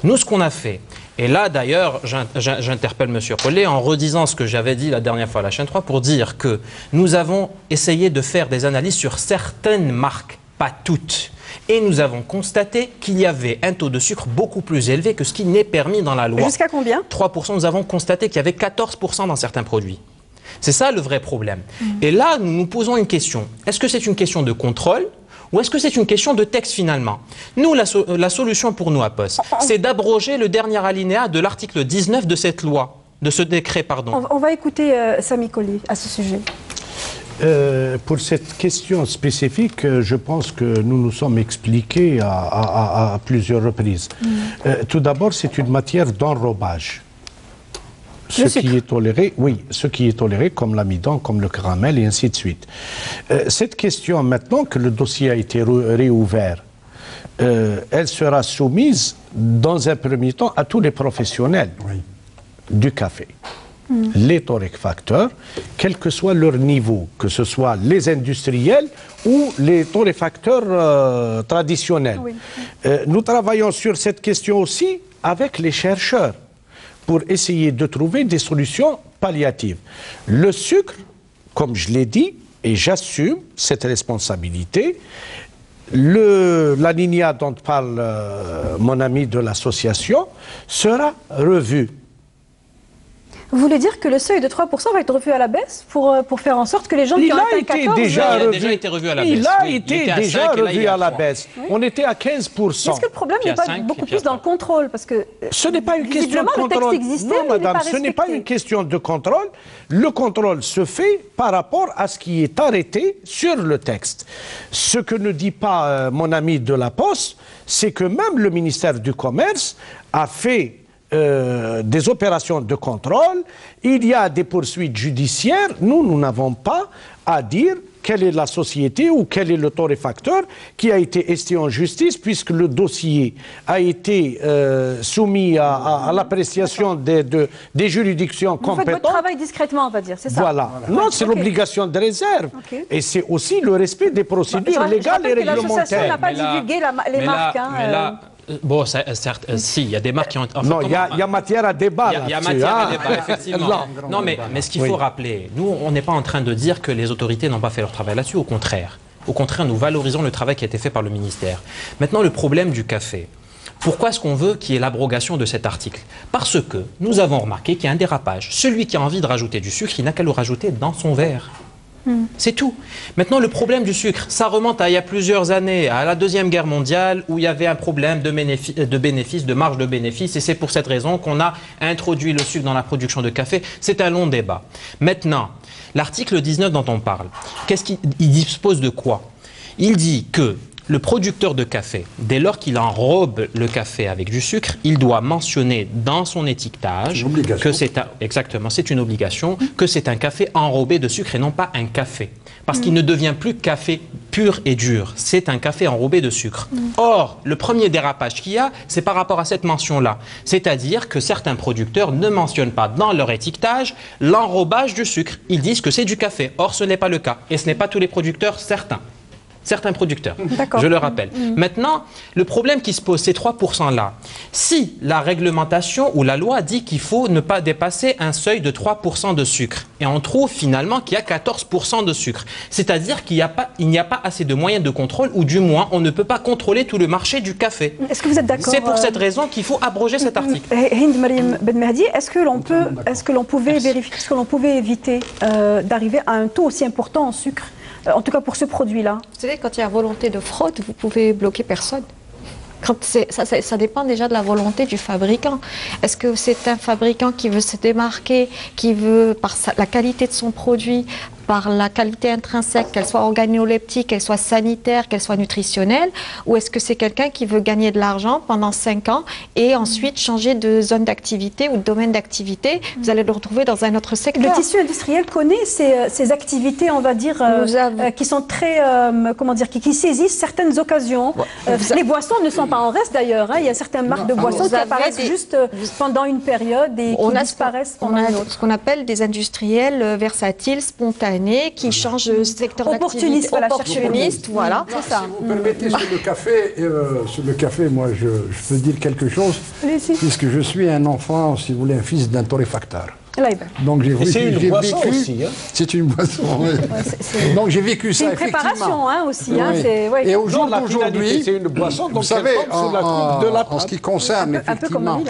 S9: Nous, ce qu'on a fait, et là d'ailleurs, j'interpelle M. Rollet en redisant ce que j'avais dit la dernière fois à la chaîne 3 pour dire que nous avons essayé de faire des analyses sur certaines marques, pas toutes. Et nous avons constaté qu'il y avait un taux de sucre beaucoup plus élevé que ce qui n'est permis dans la loi.
S1: Jusqu'à combien?
S9: 3%. Nous avons constaté qu'il y avait 14% dans certains produits. C'est ça le vrai problème. Et là, nous nous posons une question. Est-ce que c'est une question de contrôle ou est-ce que c'est une question de texte finalement? Nous, la solution pour nous à POS, c'est d'abroger le dernier alinéa de l'article 19 de cette loi, de ce décret, pardon.
S1: On va écouter Sami Colli à ce sujet.
S3: Pour cette question spécifique, je pense que nous nous sommes expliqués à plusieurs reprises. Tout d'abord, c'est une matière d'enrobage. Ce qui est toléré, oui, ce qui est toléré comme l'amidon, comme le caramel et ainsi de suite. Cette question, maintenant que le dossier a été réouvert, elle sera soumise dans un premier temps à tous les professionnels du café. Les torréfacteurs, quel que soit leur niveau, que ce soit les industriels ou les torréfacteurs traditionnels. Nous travaillons sur cette question aussi avec les chercheurs pour essayer de trouver des solutions palliatives. Le sucre, comme je l'ai dit, et j'assume cette responsabilité, l'alinéa dont parle mon ami de l'association sera revu.
S1: Vous voulez dire que le seuil de 3% va être revu à la baisse pour faire en sorte que les gens qui ont atteint 14...
S9: Il a déjà été revu à la baisse.
S3: Il a été déjà revu à la baisse. On était à 15%.
S1: Est-ce que le problème n'est pas beaucoup plus dans le contrôle? Parce que
S3: ce n'est pas une question de contrôle. Non, madame, ce n'est pas une question de contrôle. Le contrôle se fait par rapport à ce qui est arrêté sur le texte. Ce que ne dit pas mon ami de la Poste, c'est que même le ministère du Commerce a fait des opérations de contrôle, il y a des poursuites judiciaires. Nous n'avons pas à dire quelle est la société ou quel est le torréfacteur qui a été estimé en justice, puisque le dossier a été soumis à l'appréciation des juridictions compétentes. Vous faites
S1: votre travail discrètement, on va dire, c'est ça?
S3: Voilà. Non, c'est l'obligation de réserve. Et c'est aussi le respect des procédures légales et réglementaires.
S1: L'association n'a pas divulgué les marques.
S9: Bon, certes, si, il y a des marques qui ont...
S3: Enfin, non, il y a matière à débat.
S9: Il y a matière à débat, effectivement. Non, mais ce qu'il faut rappeler, nous, on n'est pas en train de dire que les autorités n'ont pas fait leur travail là-dessus, au contraire. Au contraire, nous valorisons le travail qui a été fait par le ministère. Maintenant, le problème du café. Pourquoi est-ce qu'on veut qu'il y ait l'abrogation de cet article? Parce que nous avons remarqué qu'il y a un dérapage. Celui qui a envie de rajouter du sucre, il n'a qu'à le rajouter dans son verre. C'est tout. Maintenant, le problème du sucre, ça remonte à il y a plusieurs années, à la Deuxième Guerre mondiale, où il y avait un problème de marge de bénéfice, et c'est pour cette raison qu'on a introduit le sucre dans la production de café. C'est un long débat. Maintenant, l'article 19 dont on parle, qu'est-ce qu'il dispose de quoi? Il dit que le producteur de café, dès lors qu'il enrobe le café avec du sucre, il doit mentionner dans son étiquetage que c'est une obligation, que c'est un café enrobé de sucre et non pas un café. Parce qu'il ne devient plus café pur et dur, c'est un café enrobé de sucre. Or, le premier dérapage qu'il y a, c'est par rapport à cette mention-là. C'est-à-dire que certains producteurs ne mentionnent pas dans leur étiquetage l'enrobage du sucre. Ils disent que c'est du café. Or, ce n'est pas le cas. Et ce n'est pas tous les producteurs, certains producteurs, je le rappelle. Maintenant, le problème qui se pose, ces 3%-là, si la réglementation ou la loi dit qu'il faut ne pas dépasser un seuil de 3% de sucre, et on trouve finalement qu'il y a 14% de sucre, c'est-à-dire qu'il n'y a pas assez de moyens de contrôle, ou du moins, on ne peut pas contrôler tout le marché du café.
S1: Est-ce que vous êtes d'accord?
S9: C'est pour cette raison qu'il faut abroger cet article.
S1: Hind Mariam Ben Mehdi, est-ce que l'on pouvait éviter d'arriver à un taux aussi important en sucre? En tout cas pour ce produit-là.
S10: Vous savez, quand il y a volonté de fraude, vous pouvez bloquer personne. Ça dépend déjà de la volonté du fabricant. Est-ce que c'est un fabricant qui veut se démarquer, qui veut, par la qualité de son produit, par la qualité intrinsèque, qu'elle soit organoleptique, qu'elle soit sanitaire, qu'elle soit nutritionnelle, ou est-ce que c'est quelqu'un qui veut gagner de l'argent pendant 5 ans et ensuite changer de zone d'activité ou de domaine d'activité? Vous allez le retrouver dans un autre secteur.
S1: Le tissu industriel connaît ces activités, on va dire, qui sont très, comment dire, qui saisissent certaines occasions. Les boissons ne sont pas en reste d'ailleurs. Il y a certaines marques de boissons qui apparaissent juste pendant une période et qui disparaissent pendant une autre.
S10: Ce qu'on appelle des industriels versatiles, spontanés, qui changent de secteur d'activité. Opportunistes, voilà.
S2: Si vous permettez, sur le café, moi je peux dire quelque chose, puisque je suis un enfant, si vous voulez, un fils d'un torréfacteur. Donc j'ai vécu.
S3: C'est une boisson aussi.
S2: C'est une boisson. Donc j'ai vécu ça.
S1: C'est une préparation aussi.
S2: Et au jour d'aujourd'hui,
S3: c'est une boisson.
S2: Vous savez, en ce qui concerne effectivement,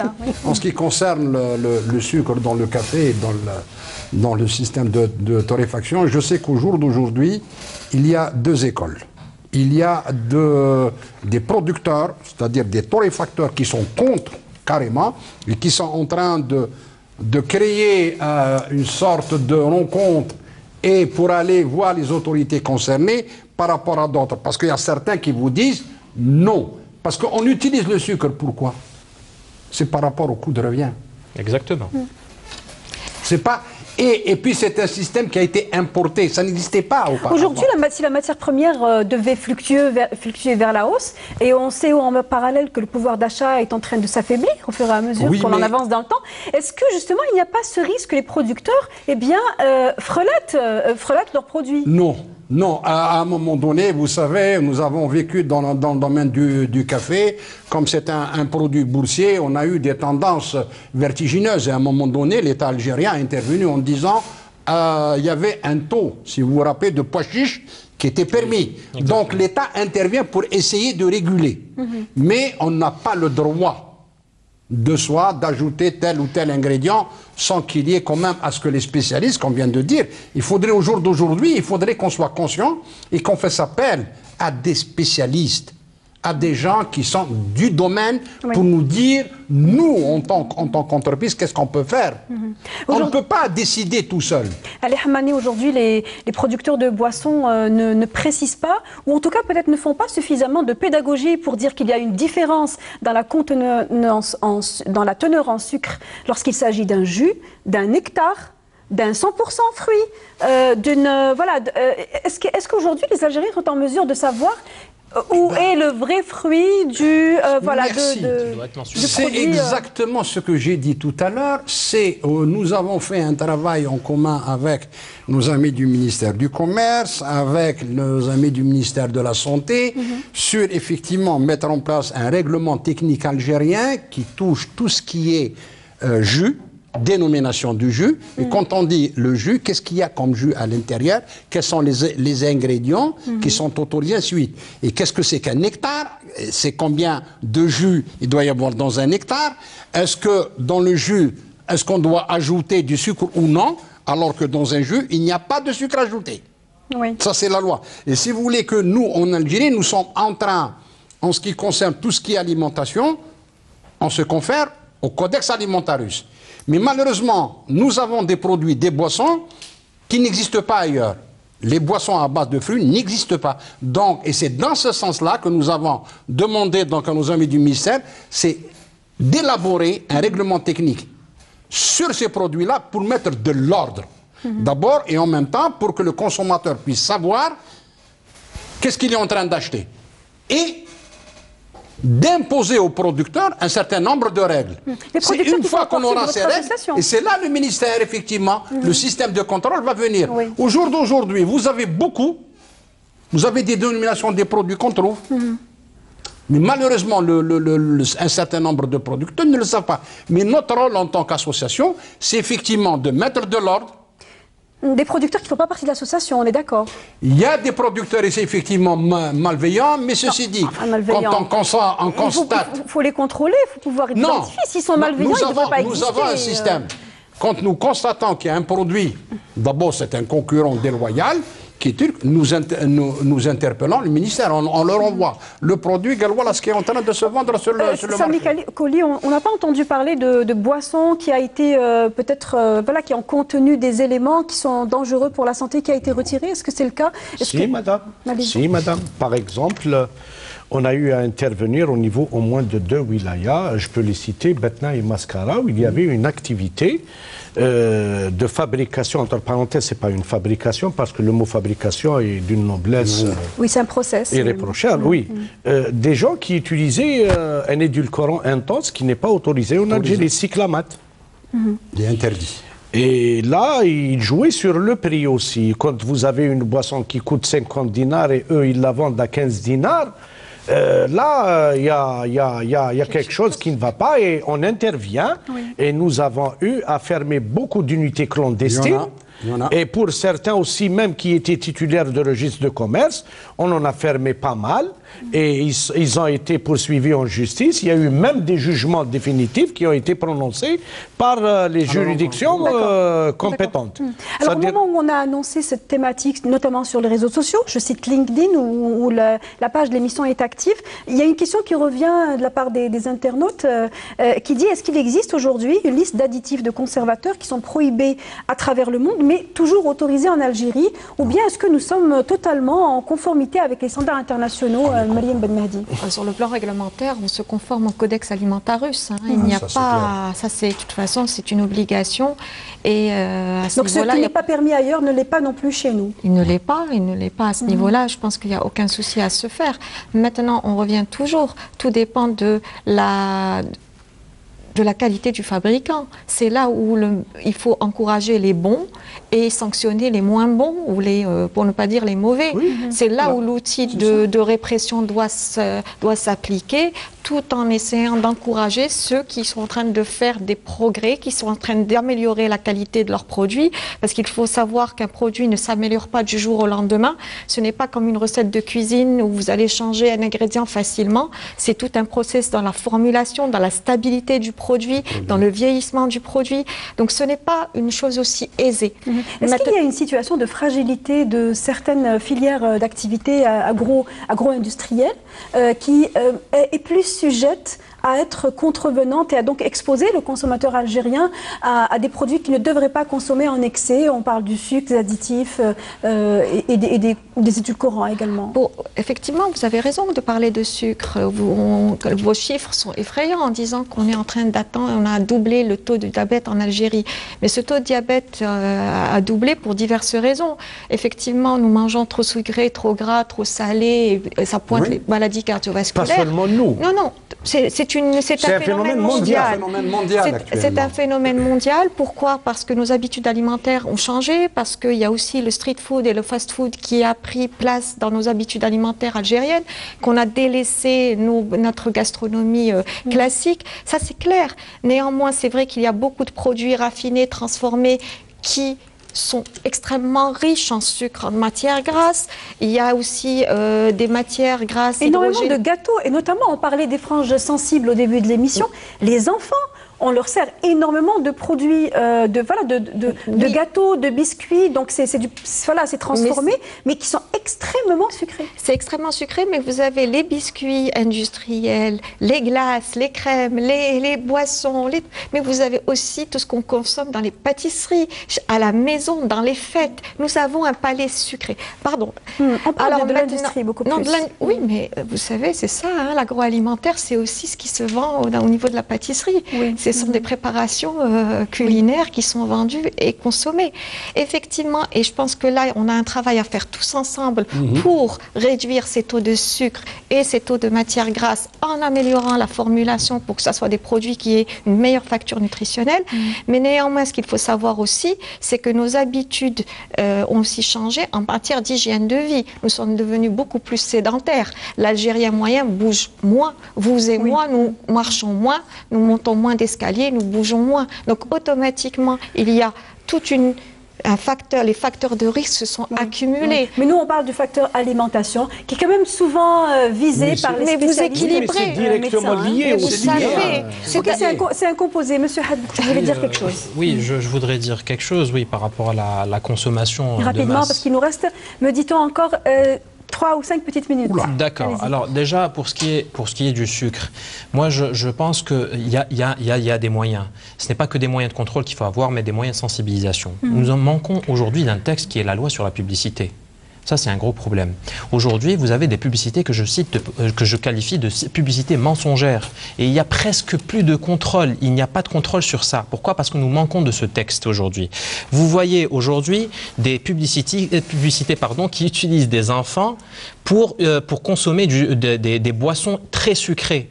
S2: en ce qui concerne le sucre dans le café, dans le système de torréfaction, je sais qu'au jour d'aujourd'hui, il y a 2 écoles. Il y a des producteurs, c'est-à-dire des torréfacteurs qui sont contre carrément et qui sont en train de créer une sorte de rencontre et pour aller voir les autorités concernées par rapport à d'autres. Parce qu'il y a certains qui vous disent non. Parce qu'on utilise le sucre, pourquoi? C'est par rapport au coût de revient.
S9: Exactement.
S2: C'est pas... Et puis c'est un système qui a été importé, ça n'existait pas auparavant.
S1: Aujourd'hui, si la matière première devait fluctuer vers la hausse, et on sait en parallèle que le pouvoir d'achat est en train de s'affaiblir au fur et à mesure qu'on en avance dans le temps, est-ce que justement il n'y a pas ce risque que les producteurs frelatent leurs produits?
S2: Non, à un moment donné, vous savez, nous avons vécu dans le domaine du café, comme c'est un produit boursier, on a eu des tendances vertigineuses. Et à un moment donné, l'État algérien a intervenu en disant il y avait un taux, si vous vous rappelez, de pois chiches qui était permis. Exactement. Donc l'État intervient pour essayer de réguler. Mais on n'a pas le droit de soi d'ajouter tel ou tel ingrédient sans qu'il y ait quand même à ce que les spécialistes, comme vient de dire, il faudrait au jour d'aujourd'hui, il faudrait qu'on soit conscient et qu'on fasse appel à des spécialistes à des gens qui sont du domaine pour nous dire, nous, en tant qu'entreprise, qu'est-ce qu'on peut faire. On ne peut pas décider tout seul.
S1: Ali Hammani, aujourd'hui, les producteurs de boissons ne précisent pas, ou en tout cas peut-être ne font pas suffisamment de pédagogie pour dire qu'il y a une différence dans la teneur en sucre lorsqu'il s'agit d'un jus, d'un nectar, d'un 100% fruit, est-ce qu'aujourd'hui les Algériens sont en mesure de savoir où est le vrai fruit du
S2: C'est exactement ce que j'ai dit tout à l'heure. Nous avons fait un travail en commun avec nos amis du ministère du Commerce, avec nos amis du ministère de la Santé, sur effectivement mettre en place un règlement technique algérien qui touche tout ce qui est jus, dénomination du jus. Et quand on dit le jus, qu'est-ce qu'il y a comme jus à l'intérieur? Quels sont les ingrédients qui sont autorisés ensuite? Et qu'est-ce que c'est qu'un nectar? C'est combien de jus il doit y avoir dans un nectar? Est-ce que dans le jus, est-ce qu'on doit ajouter du sucre ou non? Alors que dans un jus, il n'y a pas de sucre ajouté. Ça, c'est la loi. Et si vous voulez que nous, en Algérie, nous sommes en train, en ce qui concerne tout ce qui est alimentation, on se confère au Codex Alimentarius. Mais malheureusement, nous avons des produits, des boissons qui n'existent pas ailleurs. Les boissons à base de fruits n'existent pas. Donc, et c'est dans ce sens-là que nous avons demandé donc, à nos amis du ministère, c'est d'élaborer un règlement technique sur ces produits-là pour mettre de l'ordre. D'abord et en même temps pour que le consommateur puisse savoir qu'est-ce qu'il est en train d'acheter. Et d'imposer aux producteurs un certain nombre de règles. C'est une fois qu'on aura ces règles, et c'est là le ministère, effectivement, le système de contrôle va venir. Au jour d'aujourd'hui, vous avez des dénominations des produits qu'on trouve, mais malheureusement, un certain nombre de producteurs ne le savent pas. Mais notre rôle en tant qu'association, c'est effectivement de mettre de l'ordre.
S1: Des producteurs qui ne font pas partie de l'association, on est d'accord?
S2: Il y a des producteurs ici effectivement malveillants, mais ceci dit, quand on constate...
S1: Il faut les contrôler, il faut pouvoir identifier. S'ils sont malveillants, ils ne devraient pas exister.
S2: Nous avons un système. Quand nous constatons qu'il y a un produit, d'abord c'est un concurrent déloyal, qui est turc, nous interpellons le ministère, on leur envoie le produit, voilà ce qui est en train de se vendre sur le marché.
S1: Sami Koli, on n'a pas entendu parler de boissons qui a été qui ont contenu des éléments qui sont dangereux pour la santé, qui a été retiré. Est-ce que c'est le cas?
S3: Si, madame. Par exemple, on a eu à intervenir au niveau au moins de 2 wilayas, je peux les citer, Betna et Mascara, où il y avait une activité de fabrication, entre parenthèses, c'est pas une fabrication, parce que le mot fabrication est d'une noblesse
S1: c'est un process
S3: irréprochable, des gens qui utilisaient un édulcorant intense qui n'est pas autorisé en Algérie, cyclamate.
S2: Il est interdit.
S3: Et là, ils jouaient sur le prix aussi. Quand vous avez une boisson qui coûte 50 dinars et eux, ils la vendent à 15 dinars, là, il y a quelque chose qui ne va pas et on intervient. Et nous avons eu à fermer beaucoup d'unités clandestines. Et pour certains aussi, même qui étaient titulaires de registre de commerce, on en a fermé pas mal. Et ils ont été poursuivis en justice. Il y a eu même des jugements définitifs qui ont été prononcés par les juridictions compétentes.
S1: Alors, au moment où on a annoncé cette thématique, notamment sur les réseaux sociaux, je cite LinkedIn, où la page de l'émission est active, il y a une question qui revient de la part des internautes qui dit, est-ce qu'il existe aujourd'hui une liste d'additifs de conservateurs qui sont prohibés à travers le monde, mais toujours autorisés en Algérie, ou bien est-ce que nous sommes totalement en conformité avec les standards internationaux? Mariam Ben Mahdi.
S10: Sur le plan réglementaire, on se conforme au Codex Alimentarius. Il n'y a pas... Ça, c'est de toute façon, c'est une obligation. Et à ce
S1: donc ce qui n'est pas permis ailleurs ne l'est pas non plus chez nous.
S10: Il ne l'est pas à ce niveau-là. Je pense qu'il n'y a aucun souci à se faire. Maintenant, on revient toujours. Tout dépend de la qualité du fabricant. C'est là où il faut encourager les bons et sanctionner les moins bons, ou pour ne pas dire les mauvais. C'est là où l'outil de répression doit s'appliquer, tout en essayant d'encourager ceux qui sont en train de faire des progrès, qui sont en train d'améliorer la qualité de leurs produits, parce qu'il faut savoir qu'un produit ne s'améliore pas du jour au lendemain. Ce n'est pas comme une recette de cuisine où vous allez changer un ingrédient facilement. C'est tout un process dans la formulation, dans la stabilité du produit, produit, dans le vieillissement du produit. Donc ce n'est pas une chose aussi aisée.
S1: Est-ce qu'il y a une situation de fragilité de certaines filières d'activité agro-industrielles qui est plus sujette à être contrevenante et à donc exposer le consommateur algérien à des produits qu'il ne devrait pas consommer en excès? On parle du sucre, des additifs et des édulcorants également.
S10: Bon, effectivement, vous avez raison de parler de sucre. Vos chiffres sont effrayants en disant qu'on est en train d'attendre, on a doublé le taux de diabète en Algérie. Mais ce taux de diabète a doublé pour diverses raisons. Effectivement, nous mangeons trop sucré, trop gras, trop salé, et ça pointe les maladies cardiovasculaires.
S3: Pas seulement nous.
S10: Non, non. C'est un phénomène mondial. C'est un phénomène mondial. Pourquoi? Parce que nos habitudes alimentaires ont changé, parce qu'il y a aussi le street food et le fast food qui a pris place dans nos habitudes alimentaires algériennes, qu'on a délaissé notre gastronomie classique. Ça, c'est clair. Néanmoins, c'est vrai qu'il y a beaucoup de produits raffinés, transformés, qui sont extrêmement riches en sucre, en matières grasses. Il y a aussi des matières grasses
S1: énormément de gâteaux, et notamment on parlait des franges sensibles au début de l'émission. Les enfants, on leur sert énormément de produits, de gâteaux, de biscuits, donc c'est transformé, mais qui sont extrêmement sucrés.
S10: C'est extrêmement sucré, mais vous avez les biscuits industriels, les glaces, les crèmes, les boissons, mais vous avez aussi tout ce qu'on consomme dans les pâtisseries, à la maison, dans les fêtes. Nous avons un palais sucré. Pardon.
S1: On parle de l'industrie beaucoup plus.
S10: Oui, mais vous savez, c'est ça, hein, l'agroalimentaire, c'est aussi ce qui se vend au niveau de la pâtisserie. Oui. Ce sont des préparations culinaires qui sont vendues et consommées. Effectivement, et je pense que là, on a un travail à faire tous ensemble pour réduire ces taux de sucre et ces taux de matières grasses en améliorant la formulation pour que ce soit des produits qui aient une meilleure facture nutritionnelle. Mais néanmoins, ce qu'il faut savoir aussi, c'est que nos habitudes ont aussi changé en matière d'hygiène de vie. Nous sommes devenus beaucoup plus sédentaires. L'Algérien moyen bouge moins. Vous et moi, nous marchons moins, nous montons moins d'escaliers, nous bougeons moins. Donc automatiquement, il y a toute les facteurs de risque se sont accumulés.
S1: Mais nous, on parle du facteur alimentation, qui est quand même souvent visé par les spécialistes.
S10: Vous équilibrez.
S3: C'est directement lié
S10: vous savez.
S1: C'est un composé. Monsieur Had, vous voulez dire quelque chose?
S9: Oui, je voudrais dire quelque chose, par rapport à la consommation
S1: rapidement,
S9: de masse.
S1: Parce qu'il nous reste, me dit-on, encore 3 ou 5 petites minutes.
S9: D'accord. Alors déjà, pour ce qui est du sucre, moi je pense qu'il y a des moyens. Ce n'est pas que des moyens de contrôle qu'il faut avoir, mais des moyens de sensibilisation. Nous en manquons aujourd'hui d'un texte qui est la loi sur la publicité. Ça, c'est un gros problème. Aujourd'hui, vous avez des publicités que je qualifie de publicités mensongères. Et il y a presque plus de contrôle. Il n'y a pas de contrôle sur ça. Pourquoi? Parce que nous manquons de ce texte aujourd'hui. Vous voyez aujourd'hui des publicités qui utilisent des enfants pour consommer des boissons très sucrées.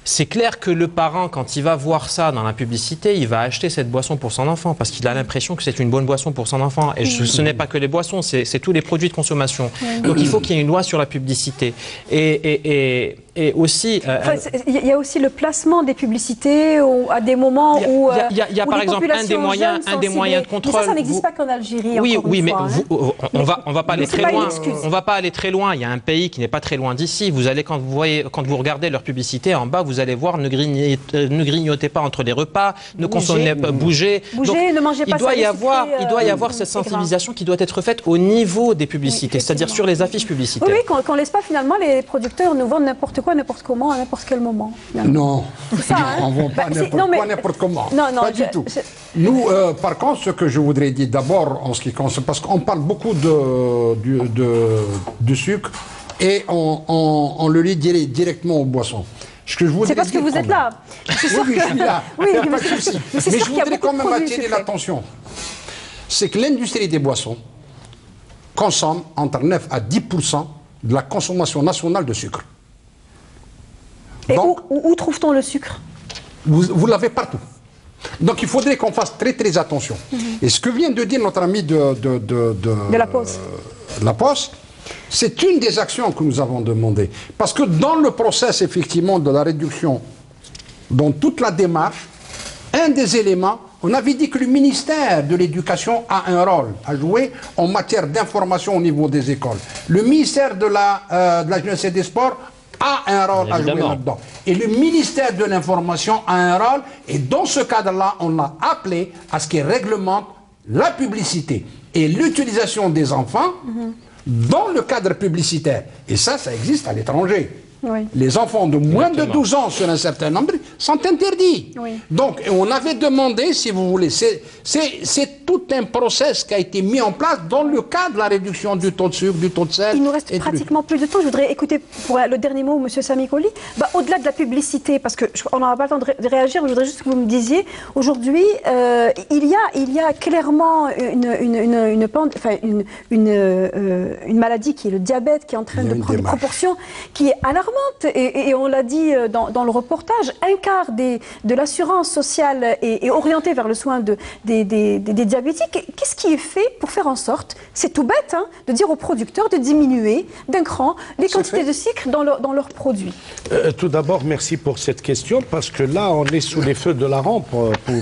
S9: C'est clair que le parent, quand il va voir ça dans la publicité, il va acheter cette boisson pour son enfant parce qu'il a l'impression que c'est une bonne boisson pour son enfant. Et ce n'est pas que les boissons, c'est tous les produits de consommation. Donc il faut qu'il y ait une loi sur la publicité. Et aussi...
S1: il y a aussi le placement des publicités à des moments où
S9: il y a par exemple un des moyens de contrôle...
S1: Mais ça n'existe pas qu'en Algérie,
S9: mais on va pas aller très loin. On va pas aller très loin. Il y a un pays qui n'est pas très loin d'ici. Vous allez, quand vous regardez leur publicité, en bas, vous allez voir, ne grignotez pas entre les repas, ne consommez pas, bougez.
S1: Ne mangez pas ça.
S9: Il doit y avoir cette sensibilisation qui doit être faite au niveau des publicités, c'est-à-dire sur les affiches publicitaires.
S1: Oui, qu'on ne laisse pas finalement les producteurs nous vendre n'importe quoi, n'importe comment, à n'importe quel moment.
S2: Non, on ne vend pas n'importe quoi, n'importe comment. Non, pas du tout. Nous, par contre, ce que je voudrais dire d'abord, en ce qui concerne, parce qu'on parle beaucoup de sucre et on le lie directement aux boissons.
S1: C'est parce que vous êtes là.
S2: Oui, je suis là.
S1: Oui,
S2: pas de souci. Mais je voudrais quand même attirer l'attention. C'est que l'industrie des boissons consomme entre 9 à 10% de la consommation nationale de sucre.
S1: Et donc, où trouve-t-on le sucre?
S2: Vous l'avez partout. Donc il faudrait qu'on fasse très très attention. Et ce que vient de dire notre ami de la Poste, c'est une des actions que nous avons demandées. Parce que dans le process, effectivement, de la réduction, dans toute la démarche, un des éléments, on avait dit que le ministère de l'Éducation a un rôle à jouer en matière d'information au niveau des écoles. Le ministère de la Jeunesse et des Sports a un rôle à jouer là-dedans. Et le ministère de l'Information a un rôle, et dans ce cadre-là, on a appelé à ce qu'il réglemente la publicité et l'utilisation des enfants dans le cadre publicitaire. Et ça existe à l'étranger.
S1: Oui.
S2: Les enfants de moins de 12 ans sur un certain nombre sont interdits.
S1: Oui.
S2: Donc, on avait demandé, si vous voulez, c'est tout un process qui a été mis en place dans le cadre de la réduction du taux de sucre, du taux de sel.
S1: Il nous reste pratiquement plus de temps. Je voudrais écouter pour le dernier mot, M. Sami Koli. Au-delà de la publicité, parce qu'on n'aura pas le temps de réagir, je voudrais juste que vous me disiez, aujourd'hui, il y a clairement une maladie qui est le diabète, qui est en train de prendre des proportions, qui est alarmante. Et on l'a dit dans le reportage, un quart de l'assurance sociale est orientée vers le soin des diabétiques. Qu'est-ce qui est fait pour faire en sorte, c'est tout bête, de dire aux producteurs de diminuer d'un cran les quantités de sucre dans leurs produits?
S3: Tout d'abord, merci pour cette question, parce que là, on est sous les feux de la rampe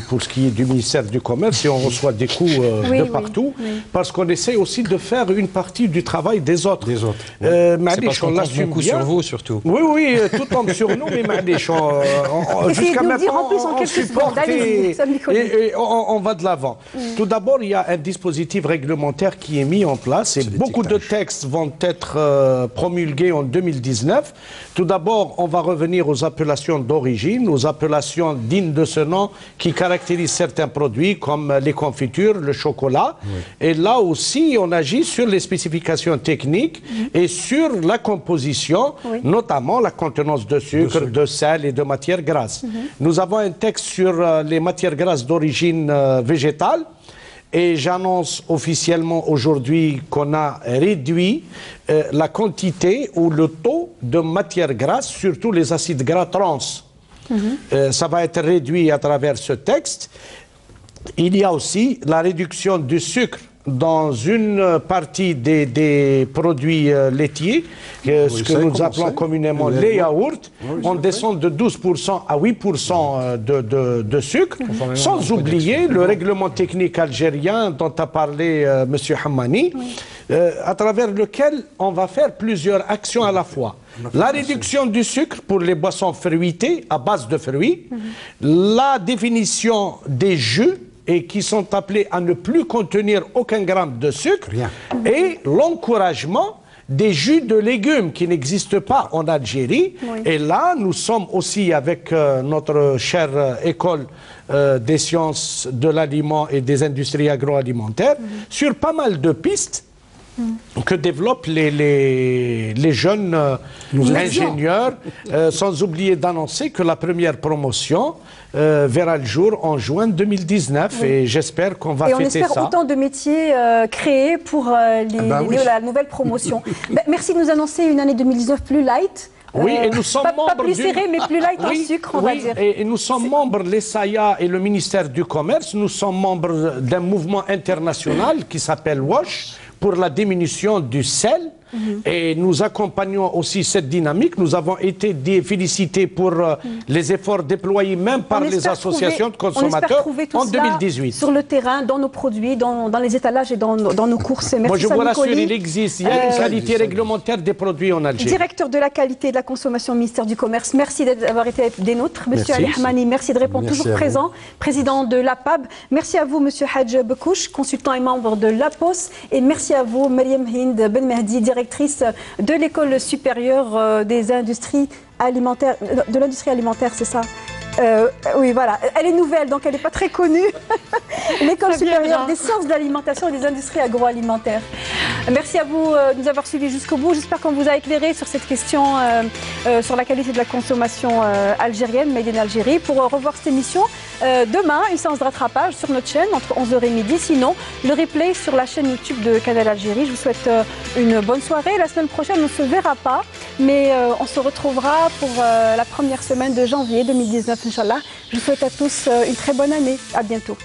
S3: pour ce qui est du ministère du Commerce, et on reçoit des coups de partout, parce qu'on essaie aussi de faire une partie du travail des autres.
S9: C'est parce qu'on compte beaucoup sur vous, surtout.
S3: Oui, tout tombe sur nous, mais jusqu'à maintenant, on supporte et on va de l'avant. Tout d'abord, il y a un dispositif réglementaire qui est mis en place, et beaucoup de textes vont être promulgués en 2019. Tout d'abord, on va revenir aux appellations d'origine, aux appellations dignes de ce nom qui caractérisent certains produits comme les confitures, le chocolat. Et là aussi, on agit sur les spécifications techniques et sur la composition, notamment la contenance de sucre, de sel et de matières grasses. Nous avons un texte sur les matières grasses d'origine végétale, et j'annonce officiellement aujourd'hui qu'on a réduit la quantité ou le taux de matières grasses, surtout les acides gras trans. Ça va être réduit à travers ce texte. Il y a aussi la réduction du sucre dans une partie des produits laitiers, ce que nous appelons communément les yaourts. On descend de 12% à 8% de sucre, sans oublier le règlement technique algérien dont a parlé M. Hammani, à travers lequel on va faire plusieurs actions à la fois. La réduction du sucre pour les boissons fruitées à base de fruits, la définition des jus, et qui sont appelés à ne plus contenir aucun gramme de sucre, et l'encouragement des jus de légumes qui n'existent pas en Algérie. Et là, nous sommes aussi avec notre chère école des sciences de l'aliment et des industries agroalimentaires sur pas mal de pistes que développent les jeunes ingénieurs, sans oublier d'annoncer que la première promotion verra le jour en juin 2019, et j'espère qu'on va fêter ça. Et on espère
S1: autant de métiers créés pour la nouvelle promotion. Merci de nous annoncer une année 2019 plus light.
S3: Oui, et nous sommes membres
S1: pas plus serré, mais plus light en sucre, on va dire.
S3: Et nous sommes membres, l'ESAIA et le ministère du Commerce, nous sommes membres d'un mouvement international qui s'appelle WASH, pour la diminution du sel. Et nous accompagnons aussi cette dynamique. Nous avons été félicités pour les efforts déployés même par les associations de consommateurs en 2018.
S1: Sur le terrain, dans nos produits, dans les étalages et dans nos courses. Merci.
S3: Moi, je vous rassure, il existe. Il y a une qualité réglementaire des produits en Algérie.
S1: Directeur de la qualité et de la consommation au ministère du Commerce, merci d'avoir été des nôtres. Monsieur Ali Hammani, merci de répondre toujours présent. Président de l'APAB. Merci à vous, Monsieur Hadj Bekouch, consultant et membre de l'APOS. Et merci à vous, Mariam Hind Ben Mehdi, directrice de l'école supérieure des industries alimentaires, de l'industrie alimentaire, c'est ça? Oui, voilà. Elle est nouvelle, donc elle n'est pas très connue. L'école supérieure des sciences de l'alimentation et des industries agroalimentaires. Merci à vous de nous avoir suivis jusqu'au bout. J'espère qu'on vous a éclairé sur cette question sur la qualité de la consommation algérienne, made in Algérie. Pour revoir cette émission, demain, une séance de rattrapage sur notre chaîne entre 11h et midi. Sinon, le replay sur la chaîne YouTube de Canal Algérie. Je vous souhaite une bonne soirée. La semaine prochaine, on ne se verra pas, mais on se retrouvera pour la première semaine de janvier 2019, Inch'Allah. Je vous souhaite à tous une très bonne année. À bientôt.